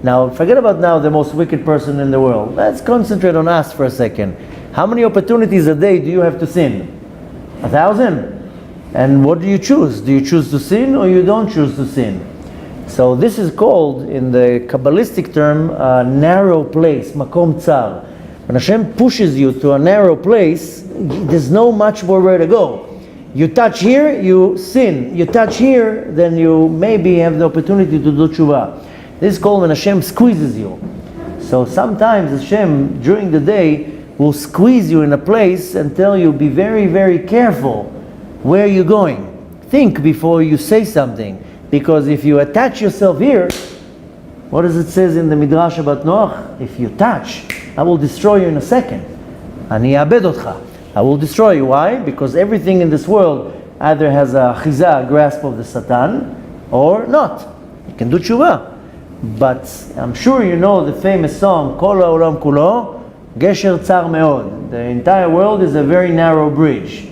Now, forget about now the most wicked person in the world. Let's concentrate on us for a second. How many opportunities a day do you have to sin? 1,000? And what do you choose? Do you choose to sin or you don't choose to sin? So this is called, in the Kabbalistic term, a narrow place, makom tsar. When Hashem pushes you to a narrow place, there's no much more where to go. You touch here, you sin. You touch here, then you maybe have the opportunity to do tshuva. This is called when Hashem squeezes you. So sometimes Hashem, during the day, will squeeze you in a place and tell you, be very, very careful where you're going. Think before you say something. Because if you attach yourself here, what does it says in the Midrash about Noach? If you touch, I will destroy you in a second. Ani abed otcha. I will destroy you. Why? Because everything in this world either has a chiza, a grasp of the Satan, or not. You can do tshuva. But I'm sure you know the famous song, Kol ha'olam kulo, Gesher tzar meod. The entire world is a very narrow bridge.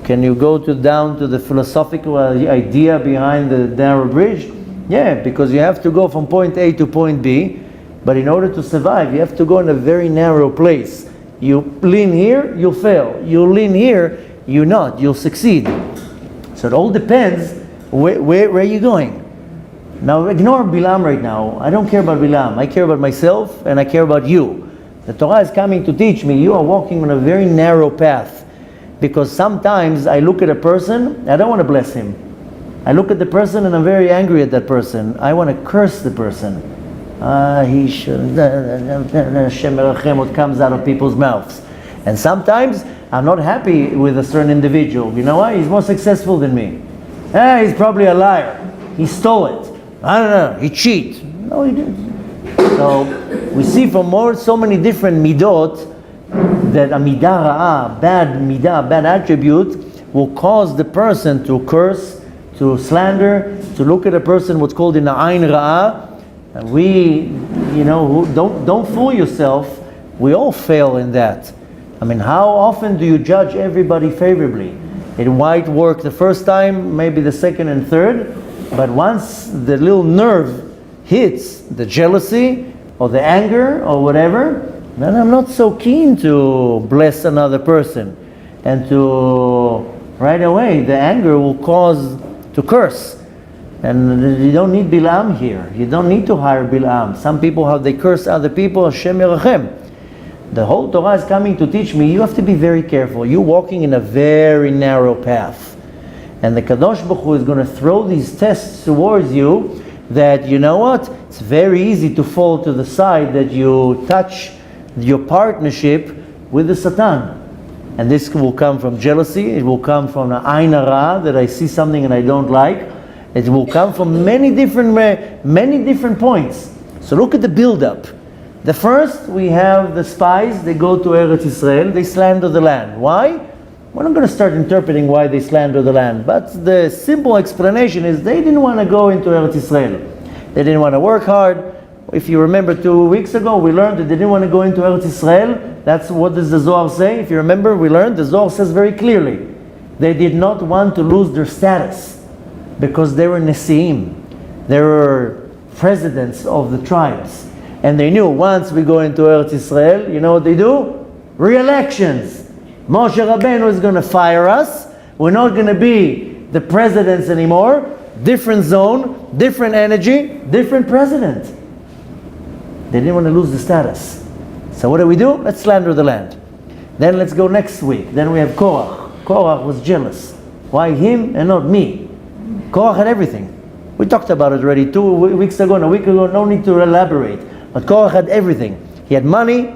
Can you go down to the philosophical idea behind the narrow bridge? Yeah, because you have to go from point A to point B, but in order to survive, you have to go in a very narrow place. You lean here, you'll fail. You lean here, you're not. You'll succeed. So it all depends where are you going. Now ignore Bilam right now. I don't care about Bilam. I care about myself and I care about you. The Torah is coming to teach me you are walking on a very narrow path. Because sometimes I look at a person, I don't want to bless him. I look at the person and I'm very angry at that person. I want to curse the person. He should, Hashem Merachem, what comes out of people's mouths. And sometimes I'm not happy with a certain individual. You know why? He's more successful than me. He's probably a liar. He stole it. I don't know. He cheated. No, he didn't. So we see from so many different midot that a midah ra'ah, bad midah, bad attribute, will cause the person to curse, to slander, to look at a person what's called in the ayn ra'ah. And we, don't fool yourself. We all fail in that. I mean, how often do you judge everybody favorably? It might work the first time, maybe the second and third, but once the little nerve hits the jealousy or the anger or whatever, then I'm not so keen to bless another person. And right away, the anger will cause to curse. And you don't need Bilam here. You don't need to hire Bilam. Some people, how they curse other people, Hashem Yerachem. The whole Torah is coming to teach me, you have to be very careful. You're walking in a very narrow path. And the Kadosh Baruch Hu is going to throw these tests towards you that, you know what? It's very easy to fall to the side that you touch your partnership with the Satan. And this will come from jealousy. It will come from an ayn hara, that I see something and I don't like. It will come from many different points. So look at the build-up. The first, we have the spies. They go to Eretz Israel. They slander the land. Why? We're not going to start interpreting why they slander the land. But the simple explanation is they didn't want to go into Eretz Israel. They didn't want to work hard. If you remember 2 weeks ago, we learned that they didn't want to go into Eretz Israel. That's what does the Zohar say? If you remember, we learned the Zohar says very clearly. They did not want to lose their status because they were Nesiim. They were presidents of the tribes. And they knew once we go into Eretz Israel, you know what they do? Re-elections. Moshe Rabbeinu is going to fire us. We're not going to be the presidents anymore. Different zone, different energy, different president. They didn't want to lose the status. So what do? Let's slander the land. Then let's go next week. Then we have Korach. Korach was jealous. Why him and not me? Korach had everything. We talked about it already 2 weeks ago and a week ago. No need to elaborate. But Korach had everything. He had money.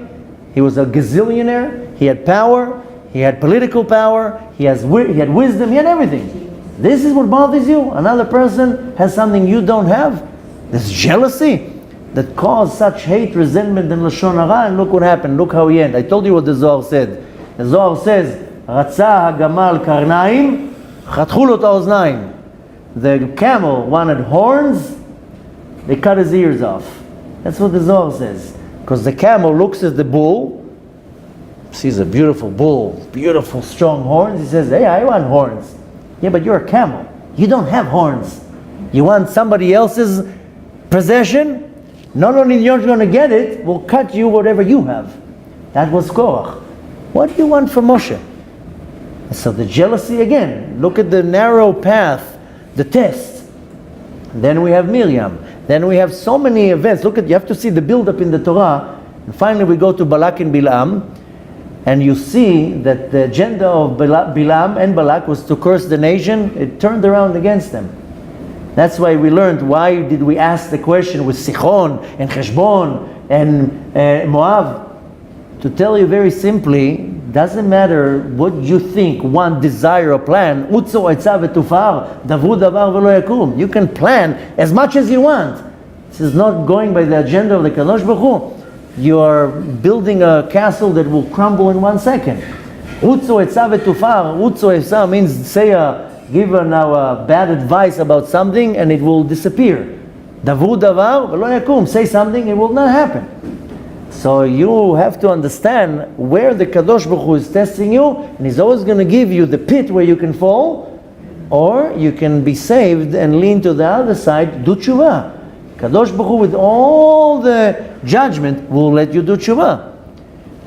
He was a gazillionaire. He had power. He had political power. He had wisdom. He had everything. This is what bothers you? Another person has something you don't have? This jealousy that caused such hate, resentment, and lashon hara. And look what happened. Look how he ended. I told you what the Zohar said. The Zohar says, "Ratza hagamal karnaim, chatchu lo ta'oznaim." The camel wanted horns. They cut his ears off. That's what the Zohar says. Because the camel looks at the bull, sees a beautiful bull, beautiful strong horns. He says, "Hey, I want horns." Yeah, but you're a camel. You don't have horns. You want somebody else's possession? Not only you're not going to get it, we'll cut you whatever you have. That was Korach. What do you want from Moshe? So the jealousy again. Look at the narrow path, the test. Then we have Miriam. Then we have so many events. You have to see the build-up in the Torah. And finally we go to Balak and Bilam. And you see that the agenda of Bilam and Balak was to curse the nation. It turned around against them. That's why we learned, why did we ask the question with Sichon and Cheshbon and Moab? To tell you very simply, doesn't matter what you think, want, desire, or plan. You can plan as much as you want. This is not going by the agenda of the Kadosh Baruch Hu. You are building a castle that will crumble in 1 second. Means give now a bad advice about something and it will disappear. Say something, it will not happen. So you have to understand where the Kadosh Baruch Hu is testing you, and He's always going to give you the pit where you can fall, or you can be saved and lean to the other side, do tshuva. Kadosh Baruch Hu, with all the judgment, will let you do tshuva.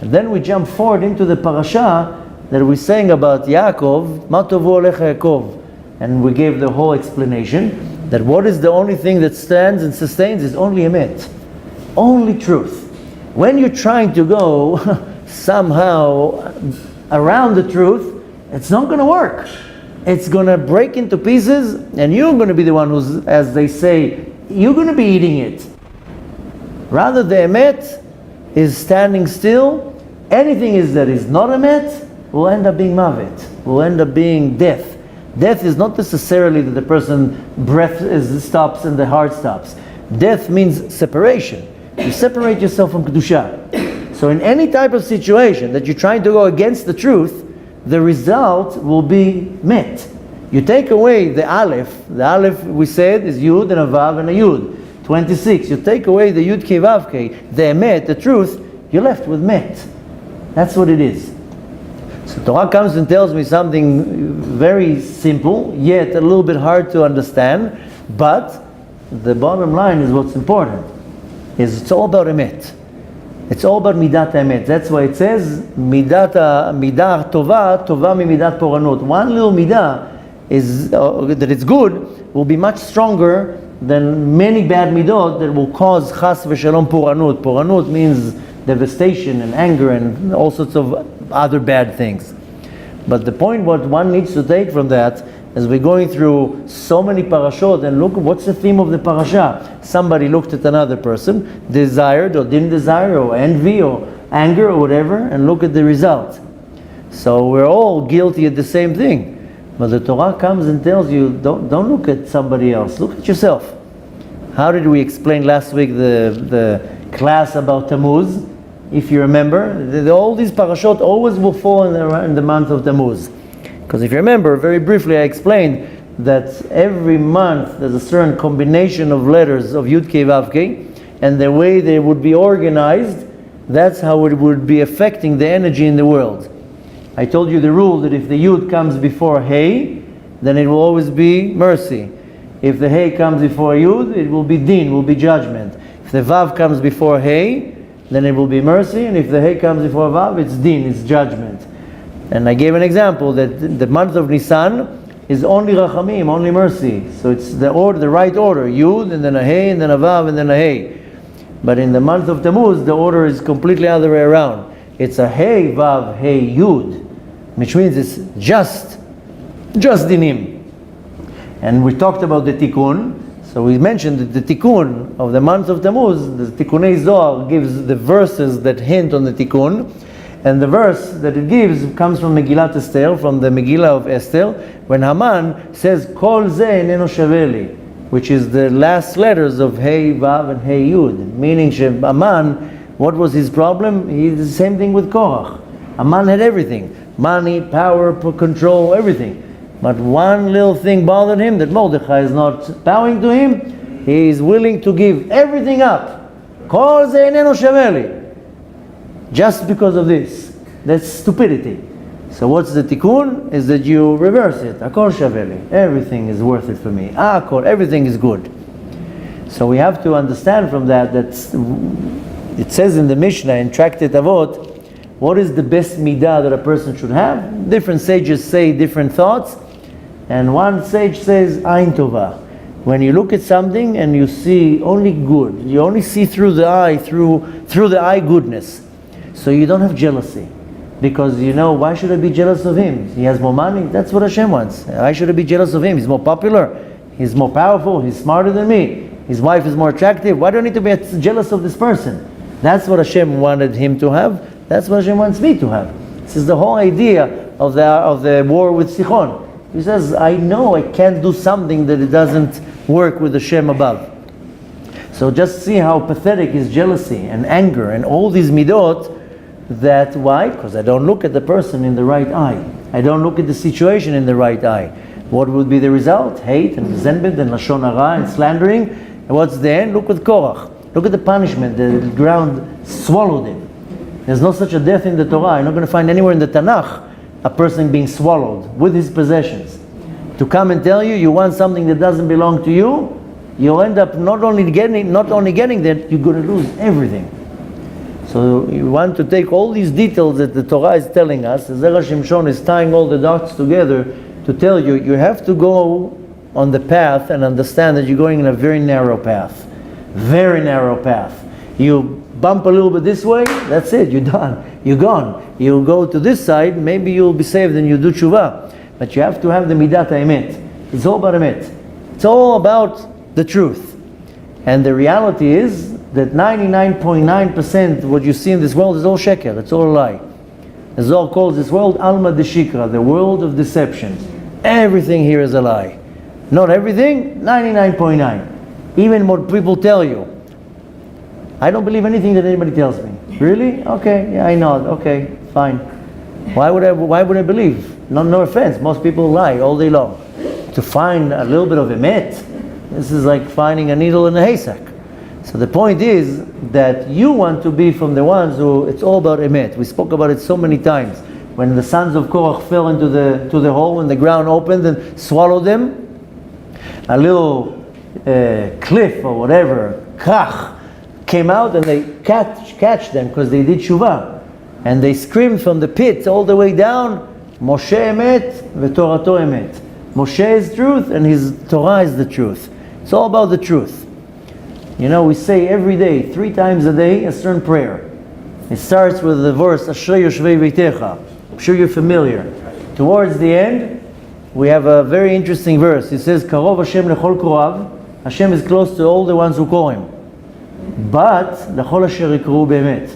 And then we jump forward into the parasha that we sang about Yaakov, Ma tovu alecha Yaakov, and we gave the whole explanation that what is the only thing that stands and sustains is only emet, only truth. When you're trying to go somehow around the truth, it's not going to work. It's going to break into pieces, and you're going to be the one who's, as they say, you're going to be eating it. Rather, the emet is standing still. Anything that is not emet will end up being mavet, will end up being death. Death is not necessarily that the person's breath stops and the heart stops. Death means separation. You separate yourself from Kedusha. So in any type of situation that you're trying to go against the truth, the result will be met. You take away the Aleph we said is Yud and a Vav and a Yud. 26. You take away the Yud Kei Vav Kei, the Emet, the truth, you're left with Met. That's what it is. So Torah comes and tells me something very simple, yet a little bit hard to understand, but the bottom line is what's important. It's all about emet. It's all about midat emet. That's why it says midah tova mi midat poranut. One little midah is that it's good will be much stronger than many bad midot that will cause chas v'shalom poranut. Poranut means devastation and anger and all sorts of other bad things. But the point what one needs to take from that, as we're going through so many parashot, and look, what's the theme of the parasha? Somebody looked at another person, desired or didn't desire, or envy or anger or whatever, and look at the result. So we're all guilty at the same thing. But the Torah comes and tells you, don't look at somebody else, look at yourself. How did we explain last week the class about Tammuz? If you remember, all these parashot always will fall in the month of Tammuz. Because if you remember, very briefly I explained that every month there's a certain combination of letters of Yud Kei Vav Kei, and the way they would be organized, that's how it would be affecting the energy in the world. I told you the rule that if the Yud comes before Hey, then it will always be mercy. If the Hey comes before Yud, it will be Din, will be judgment. If the Vav comes before Hey, then it will be mercy, and if the Hey comes before Vav, it's Din, it's judgment. And I gave an example that the month of Nisan is only Rachamim, only mercy. So it's the right order, Yud, and then a Hey, and then a Vav, and then a Hey. But in the month of Tammuz, the order is completely other way around. It's a Hey, Vav, Hey, Yud, which means it's just Dinim. And we talked about the Tikkun. So we mentioned that the Tikkun of the month of Tammuz, the Tikkunei Zohar gives the verses that hint on the Tikkun. And the verse that it gives comes from Megillat Esther, from the Megillah of Esther, when Haman says, Kol ze eneno shaveli, which is the last letters of Hey, Vav, and Hey, Yud. Meaning, Haman, what was his problem? He's the same thing with Korach. Haman had everything. Money, power, control, everything. But one little thing bothered him, that Mordechai is not bowing to him. He is willing to give everything up. Kol ze eneno shaveli. Just because of this. That's stupidity. So what's the tikkun? Is that you reverse it. Akol shaveli. Everything is worth it for me. Everything is good. So we have to understand from that it says in the Mishnah in Tractate Avot, what is the best midah that a person should have? Different sages say different thoughts. And one sage says, Ain Tova. When you look at something and you see only good, you only see through the eye goodness. So you don't have jealousy. Because why should I be jealous of him? He has more money. That's what Hashem wants. Why should I be jealous of him? He's more popular. He's more powerful, he's smarter than me. His wife is more attractive. Why do I need to be jealous of this person? That's what Hashem wanted him to have. That's what Hashem wants me to have. This is the whole idea of the war with Sichon. He says, I know I can't do something that it doesn't work with Hashem above. So just see how pathetic is jealousy and anger and all these midot. That why? Because I don't look at the person in the right eye. I don't look at the situation in the right eye. What would be the result? Hate and resentment and lashon hara and slandering. And what's the end? Look at Korach. Look at the punishment. The ground swallowed him. There's no such a death in the Torah. You're not going to find anywhere in the Tanakh a person being swallowed with his possessions. To come and tell you you want something that doesn't belong to you, you'll end up not only getting that, you're going to lose everything. So you want to take all these details that the Torah is telling us. Zera Shimshon is tying all the dots together to tell you, you have to go on the path and understand that you're going in a very narrow path. Very narrow path. You bump a little bit this way, that's it, you're done. You're gone. You go to this side, maybe you'll be saved and you do tshuva. But you have to have the midat emet. It's all about emet. It's all about the truth. And the reality is that 99.9% what you see in this world is all sheker, it's all a lie. The Zohar calls this world Alma de Shikra, the world of deception. Everything here is a lie. Not everything, 99.9. Even what people tell you. I don't believe anything that anybody tells me. Really? Okay, yeah, I know. Okay, fine. Why would I believe? No offense, most people lie all day long. To find a little bit of emet, this is like finding a needle in a haystack. So the point is that you want to be from the ones who, it's all about emet. We spoke about it so many times. When the sons of Korach fell into the hole, when the ground opened and swallowed them, a little cliff or whatever, krach, came out and they catch them because they did shuvah. And they screamed from the pit all the way down, Moshe emet v'torato emet. Moshe is truth and his Torah is the truth. It's all about the truth. You know, we say every day, 3 times a day, a certain prayer. It starts with the verse, Ashrei Yoshvei Beitecha. I'm sure you're familiar. Towards the end, we have a very interesting verse. It says, Karov Hashem lechol korav. Hashem is close to all the ones who call him. But, lechol asher yikru be'emet.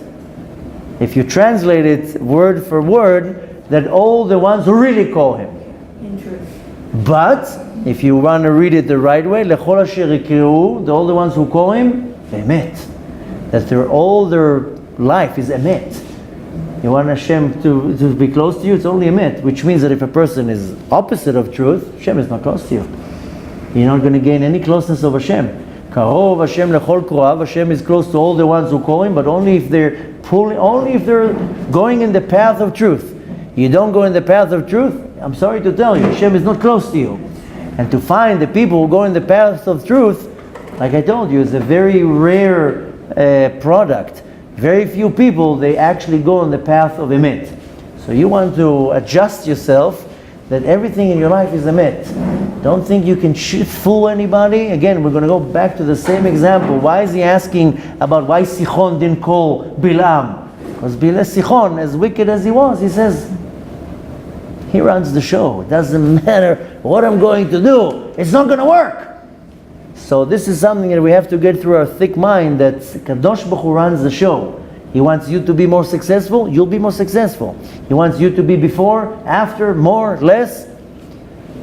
If you translate it word for word, that all the ones who really call him. In truth. But, if you want to read it the right way, lechol asher yikru, all the ones who call him, be'emet. That all their life is emet. You want Hashem to be close to you, it's only emet, which means that if a person is opposite of truth, Hashem is not close to you. You're not going to gain any closeness of Hashem. Karov Hashem lechol korav, Hashem is close to all the ones who call him, but only if they're going in the path of truth. You don't go in the path of truth, I'm sorry to tell you, Hashem is not close to you. And to find the people who go in the path of truth, like I told you, is a very rare product. Very few people, they actually go on the path of emet. So you want to adjust yourself that everything in your life is emet. Don't think you can fool anybody. Again, we're going to go back to the same example. Why is he asking about why Sichon didn't call Bilam? Because Sichon, as wicked as he was, he says, he runs the show. It doesn't matter what I'm going to do. It's not going to work. So this is something that we have to get through our thick mind, that Kadosh Baruch Hu runs the show. He wants you to be more successful, you'll be more successful. He wants you to be before, after, more, less.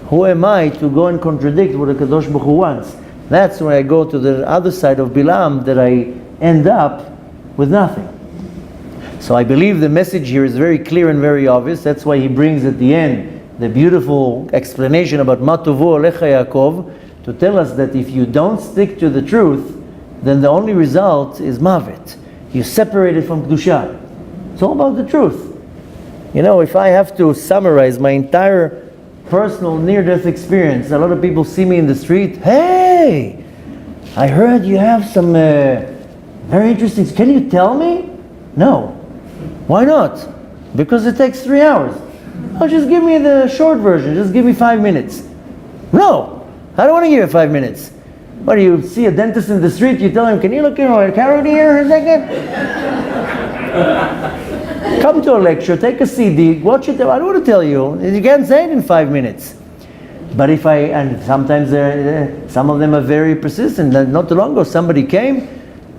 Who am I to go and contradict what the Kadosh Baruch Hu wants? That's when I go to the other side of Bilam, that I end up with nothing. So I believe the message here is very clear and very obvious. That's why he brings at the end the beautiful explanation about Matuvu Alecha Yaakov, to tell us that if you don't stick to the truth, then the only result is Mavet. You're separated from Kedusha. It's all about the truth. You know, if I have to summarize my entire personal near-death experience, a lot of people see me in the street, hey, I heard you have some very interesting, can you tell me? No. Why not? Because it takes 3 hours. Oh, just give me the short version, just give me 5 minutes. No. I don't want to give you 5 minutes. What do you see a dentist in the street? You tell him, can you look in my carrot here a second? Come to a lecture, take a CD, watch it. I don't want to tell you. You can't say it in 5 minutes. But if and sometimes some of them are very persistent. Not too long ago, somebody came,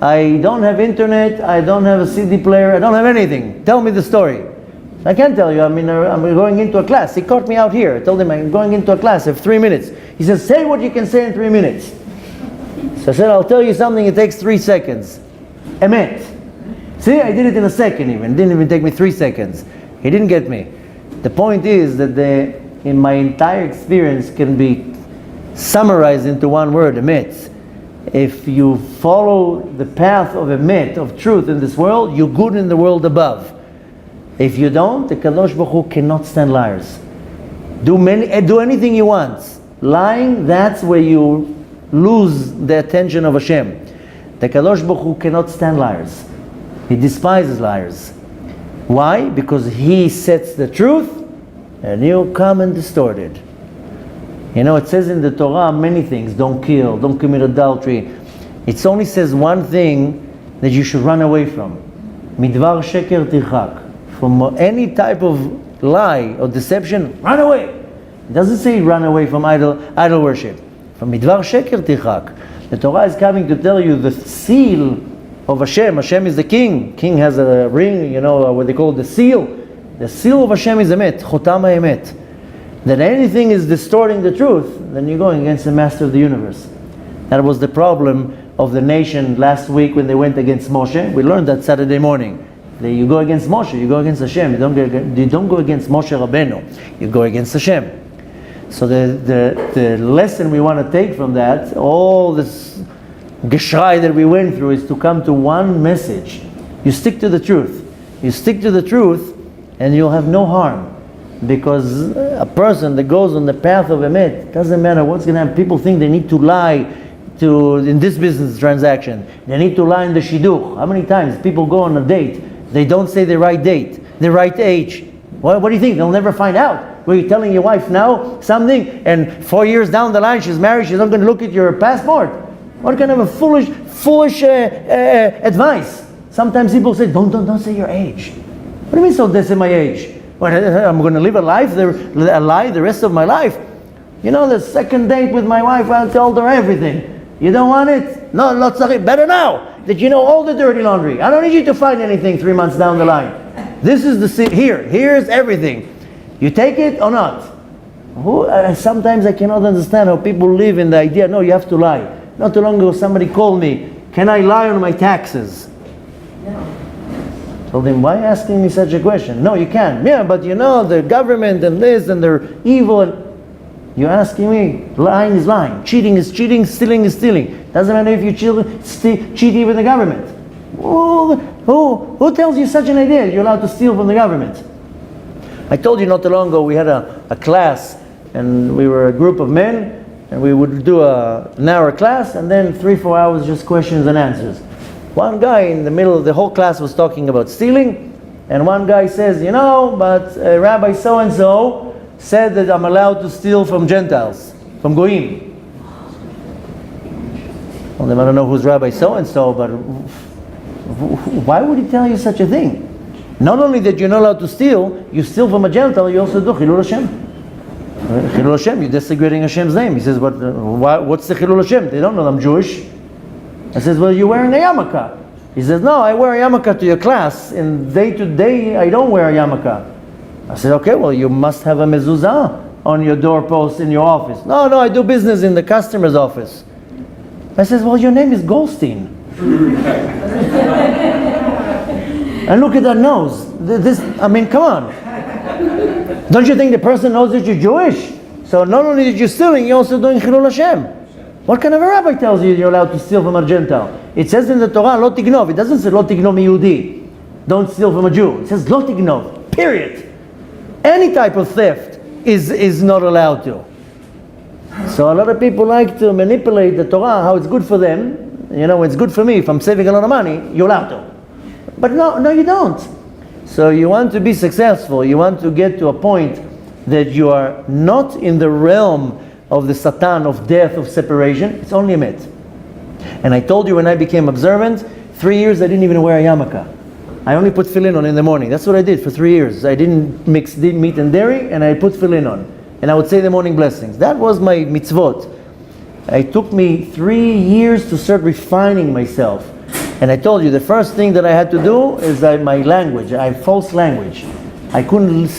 I don't have internet, I don't have a CD player, I don't have anything. Tell me the story. I can't tell you, I'm going into a class. He caught me out here. I told him I'm going into a class, I have 3 minutes. He says, say what you can say in 3 minutes. So I said, I'll tell you something, it takes 3 seconds. Emet. See, I did it in a second even. It didn't even take me 3 seconds. He didn't get me. The point is that in my entire experience can be summarized into one word, emet. If you follow the path of emet, of truth in this world, you're good in the world above. If you don't, the Kadosh Baruch Hu cannot stand liars. Do anything you want. Lying, that's where you lose the attention of Hashem. The Kadosh Baruch Hu cannot stand liars. He despises liars. Why? Because he sets the truth and you come and distort it. You know, it says in the Torah many things. Don't kill, don't commit adultery. It only says one thing that you should run away from. Midvar sheker tirchak. From any type of lie or deception, run away. It doesn't say run away from idol worship. From midvar sheker tirchak. The Torah is coming to tell you the seal of Hashem. Hashem is the king. King has a ring, you know, what they call the seal. The seal of Hashem is emet, chotam emet. That anything is distorting the truth, then you're going against the master of the universe. That was the problem of the nation last week when they went against Moshe. We learned that Saturday morning. You go against Moshe, you go against Hashem. You don't go against Moshe Rabbeinu. You go against Hashem. So the lesson we want to take from that, all this geschrei that we went through, is to come to one message. You stick to the truth. You stick to the truth and you'll have no harm. Because a person that goes on the path of emet, doesn't matter what's going to happen. People think they need to lie in this business transaction. They need to lie in the shidduch. How many times people go on a date, they don't say the right date, the right age. What do you think? They'll never find out. Were you telling your wife now something, and 4 years down the line she's married, she's not going to look at your passport? What kind of a foolish advice? Sometimes people say, don't say your age. What do you mean, so don't say my age? What, I'm going to live a lie the rest of my life? You know, the second date with my wife, I told her everything. You don't want it? No, not sorry. Better now that you know all the dirty laundry. I don't need you to find anything 3 months down the line. This is here's everything. You take it or not? Sometimes I cannot understand how people live in the idea, no, you have to lie. Not too long ago somebody called me, can I lie on my taxes? Told him, why are you asking me such a question? No, you can't. Yeah, but you know, the government and this and they're evil. And you're asking me, lying is lying, cheating is cheating, stealing is stealing. Doesn't matter if you cheat even the government. Who tells you such an idea? You're allowed to steal from the government. I told you not too long ago we had a class, and we were a group of men, and we would do an hour class, and then 3-4 hours just questions and answers. One guy in the middle of the whole class was talking about stealing, and one guy says, you know, but Rabbi so-and-so said that I'm allowed to steal from Gentiles, from Goyim. Well, I don't know who's Rabbi so-and-so, but why would he tell you such a thing? Not only that you're not allowed to steal, you steal from a Gentile, you also do Chilul Hashem. Chilul Hashem, you're desecrating Hashem's name. He says, what's the Chilul Hashem? They don't know I'm Jewish. I says, well, you're wearing a yarmulke. He says, no, I wear a yarmulke to your class. In day to day, I don't wear a yarmulke. I said, okay, well, you must have a mezuzah on your doorpost in your office. No, I do business in the customer's office. I says, well, your name is Goldstein. And look at that nose. Come on. Don't you think the person knows that you're Jewish? So not only that you're stealing, you're also doing Chilul Hashem. What kind of a rabbi tells you you're allowed to steal from a Gentile? It says in the Torah, lo tignov. It doesn't say lo tignov miyudi. Don't steal from a Jew. It says lo tignov. Period. Any type of theft is not allowed to. So a lot of people like to manipulate the Torah, how it's good for them. You know, it's good for me. If I'm saving a lot of money, you're allowed to. But no, you don't. So you want to be successful. You want to get to a point that you are not in the realm of the Satan, of death, of separation. It's only a myth. And I told you when I became observant, 3 years I didn't even wear a yarmulke. I only put tefillin on in the morning. That's what I did for 3 years. I didn't mix meat and dairy, and I put tefillin on. and I would say the morning blessings. That was my mitzvot. It took me 3 years to start refining myself. And I told you, the first thing that I had to do is my language. I have false language. I couldn't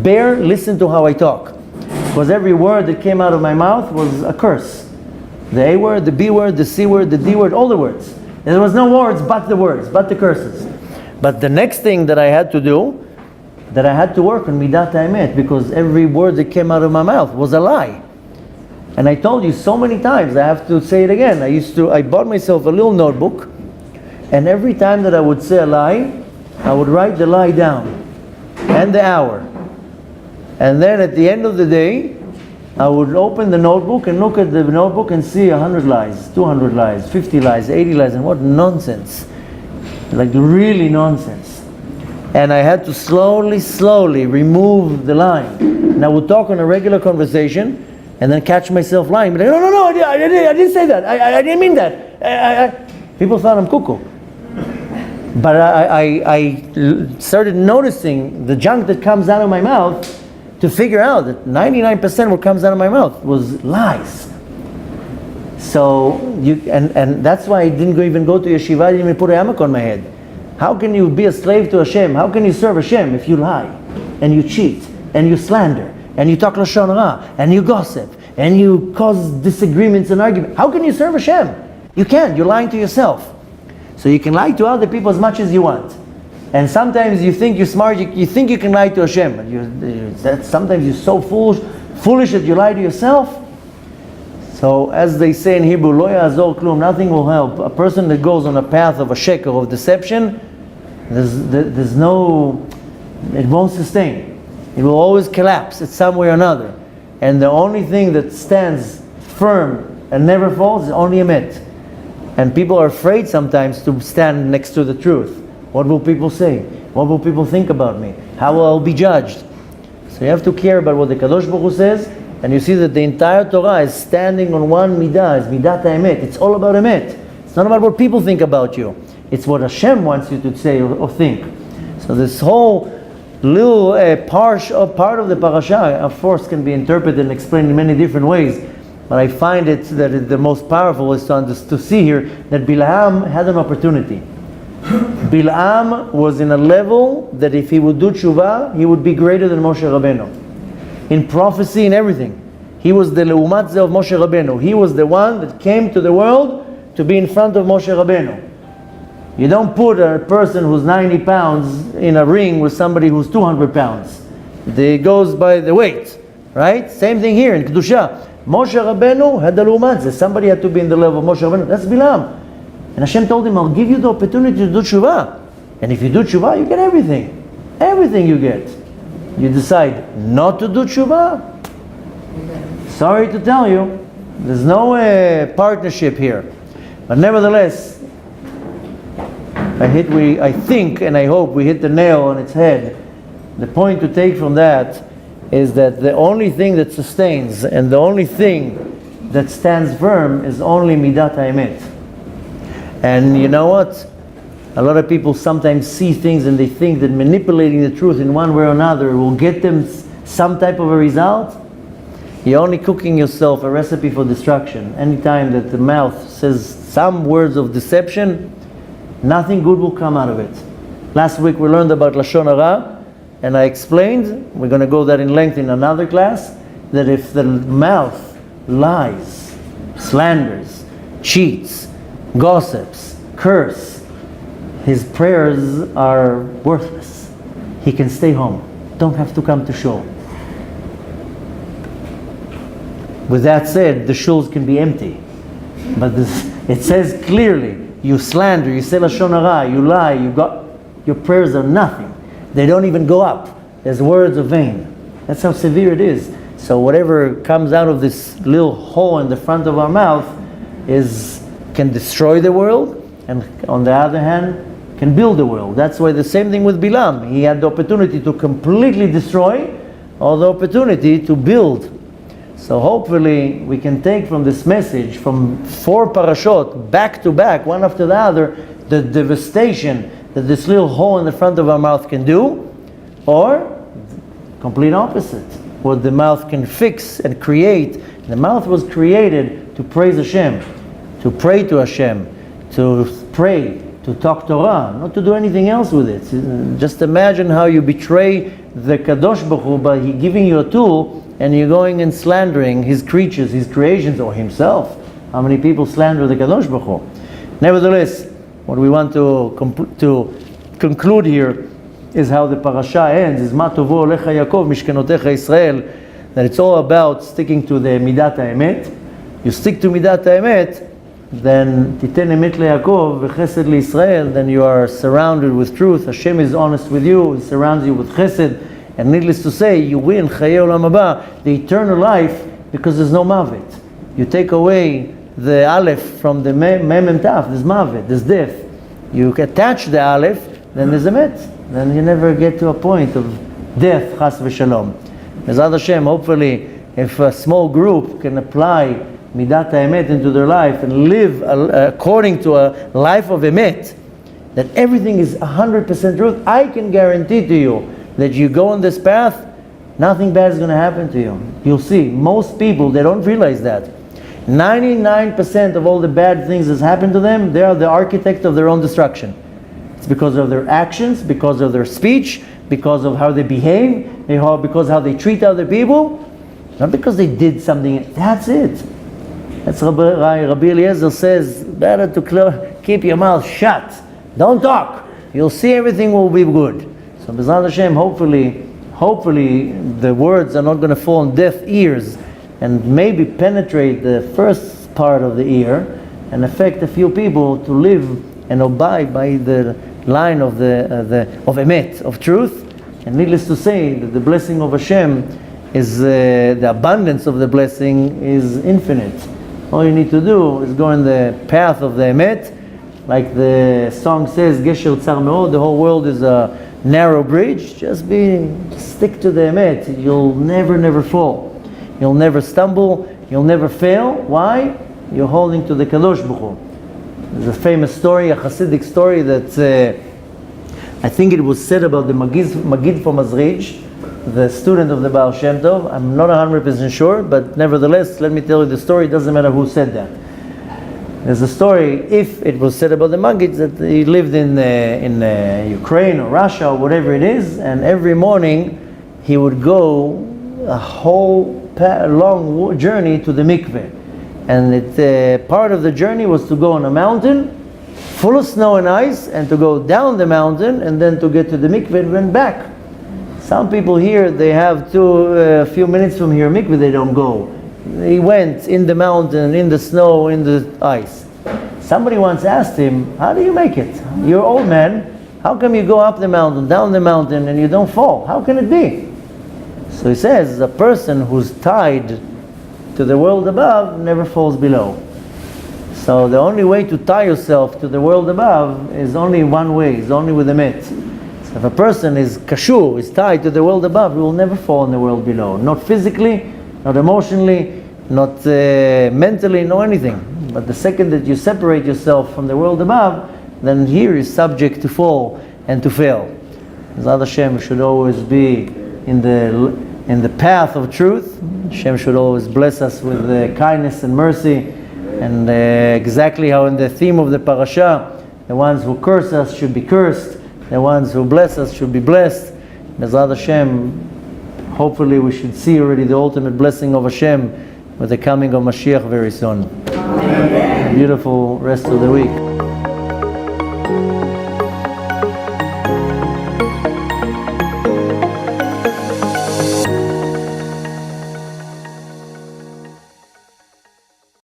bear listen to how I talk. Because every word that came out of my mouth was a curse. The A word, the B word, the C word, the D word, all the words. And there was no words but the curses. But the next thing that I had to do, that I had to work on midat haemet, because every word that came out of my mouth was a lie. And I told you so many times, I have to say it again. I bought myself a little notebook, and every time that I would say a lie, I would write the lie down and the hour. And then at the end of the day, I would open the notebook and look at the notebook and see 100 lies, 200 lies, 50 lies, 80 lies, and what nonsense. Like really nonsense. And I had to slowly remove the line. And I would talk on a regular conversation and then catch myself lying. But no, I didn't say that. I didn't mean that. People thought I'm cuckoo. But I started noticing the junk that comes out of my mouth to figure out that 99% of what comes out of my mouth was lies. So, and that's why I didn't even go to yeshiva, I didn't even put a yarmulke on my head. How can you be a slave to Hashem? How can you serve Hashem if you lie, and you cheat, and you slander, and you talk lashon hara, and you gossip, and you cause disagreements and arguments? How can you serve Hashem? You can't, you're lying to yourself. So you can lie to other people as much as you want. And sometimes you think you're smart, you think you can lie to Hashem. Sometimes you're so foolish that you lie to yourself. So as they say in Hebrew, lo ya'azor klum, nothing will help. A person that goes on a path of a sheker, of deception, there's no, it won't sustain. It will always collapse. It's some way or another. And the only thing that stands firm and never falls is only emet. And people are afraid sometimes to stand next to the truth. What will people say? What will people think about me? How will I be judged? So you have to care about what the Kadosh Baruch Hu says, and you see that the entire Torah is standing on one midah, is midat haemet. It's all about emet. It's not about what people think about you. It's what Hashem wants you to say or think. So this whole little part of the parasha, of course, can be interpreted and explained in many different ways. But I find it that the most powerful is to see here that Bilam had an opportunity. Bilam was in a level that if he would do tshuva, he would be greater than Moshe Rabbeinu. In prophecy and everything. He was the leumat ze of Moshe Rabbeinu. He was the one that came to the world to be in front of Moshe Rabbeinu. You don't put a person who's 90 pounds in a ring with somebody who's 200 pounds. It goes by the weight, right? Same thing here in Kedusha. Moshe Rabbeinu had the leumat ze. Somebody had to be in the level of Moshe Rabbeinu. That's Bilam. And Hashem told him, I'll give you the opportunity to do tshuva. And if you do tshuva, you get everything. Everything you get. You decide not to do tshuva, sorry to tell you, there's no partnership here. But nevertheless, I think and I hope we hit the nail on its head. The point to take from that is that the only thing that sustains and the only thing that stands firm is only midat haemet. And you know what? A lot of people sometimes see things and they think that manipulating the truth in one way or another will get them some type of a result. You're only cooking yourself a recipe for destruction. Anytime that the mouth says some words of deception, nothing good will come out of it. Last week we learned about lashon hara, and I explained, we're going to go that in length in another class, that if the mouth lies, slanders, cheats, gossips, curse, his prayers are worthless. He can stay home. Don't have to come to shul. With that said, the shuls can be empty. But it says clearly, you slander, you say lashon hara, you lie, your prayers are nothing. They don't even go up. There's words of vain. That's how severe it is. So whatever comes out of this little hole in the front of our mouth can destroy the world, and on the other hand, can build the world. That's why the same thing with Bilam. He had the opportunity to completely destroy, or the opportunity to build. So hopefully we can take from this message, from 4 parashot, back to back, one after the other, the devastation that this little hole in the front of our mouth can do, or complete opposite. what the mouth can fix and create. The mouth was created to praise Hashem, to pray to Hashem, to pray, to talk Torah, not to do anything else with it. Just imagine how you betray the Kadosh Baruch Hu by He giving you a tool and you're going and slandering His creatures, His creations, or Himself. How many people slander the Kadosh Baruch Hu? Nevertheless, what we want to conclude here is how the parasha ends, is Ma tovo olecha Yaakov mishkenotecha Israel, that it's all about sticking to the Midat HaEmet. You stick to Midat HaEmet, then Titen Emet leYaakov v'Chesed leYisrael, then you are surrounded with truth. Hashem is honest with you, He surrounds you with Chesed, and needless to say, you win Chayei Olam Haba, the eternal life, because there's no Mavet. You take away the Aleph from the Mem and Taf, there's Mavet, there's death. You attach the Aleph, then there's Emet. Then you never get to a point of death, Chas v'Shalom. Bezrat Hashem, hopefully, if a small group can apply Midat HaEmet into their life and live according to a life of Emet, that everything is 100% truth, I can guarantee to you that you go on this path, nothing bad is going to happen to you. You'll see, most people, they don't realize that. 99% of all the bad things that's happened to them, they are the architect of their own destruction. It's because of their actions, because of their speech, because of how they behave, because how they treat other people, not because they did something. That's it. That's Rabbi Eliezer says, better to keep your mouth shut. Don't talk. You'll see everything will be good. So Bezrat Hashem, hopefully the words are not going to fall on deaf ears and maybe penetrate the first part of the ear and affect a few people to live and abide by the line of of Emet, of truth. And needless to say that the blessing of Hashem is the abundance of the blessing is infinite. All you need to do is go in the path of the Emet, like the song says, Gesher Tzar Me'od, the whole world is a narrow bridge. Just stick to the Emet. You'll never fall. You'll never stumble. You'll never fail. Why? You're holding to the Kadosh Baruch Hu. There's a famous story, a Hasidic story that I think it was said about the Magid from Mazrij, the student of the Baal Shem Tov. I'm not 100% sure, but nevertheless, let me tell you the story. It doesn't matter who said that. There's a story, if it was said about the Magid, that he lived in Ukraine or Russia or whatever it is, and every morning he would go a whole long journey to the mikveh. And part of the journey was to go on a mountain full of snow and ice, and to go down the mountain, and then to get to the mikveh and went back. Some people here, they have a few minutes from here, mikveh, they don't go. He went in the mountain, in the snow, in the ice. Somebody once asked him, how do you make it? You're an old man. How come you go up the mountain, down the mountain, and you don't fall? How can it be? So he says, a person who's tied to the world above never falls below. So the only way to tie yourself to the world above is only one way, is only with Emet. So if a person is kashur, is tied to the world above, he will never fall in the world below. Not physically, not emotionally, not mentally, no anything. But the second that you separate yourself from the world above, then here is subject to fall and to fail. Bezrat Hashem should always be in the path of truth. Hashem should always bless us with kindness and mercy. And exactly how in the theme of the parasha, the ones who curse us should be cursed, the ones who bless us should be blessed. Bezrat Hashem, hopefully we should see already the ultimate blessing of Hashem with the coming of Mashiach very soon. Amen. Beautiful rest of the week.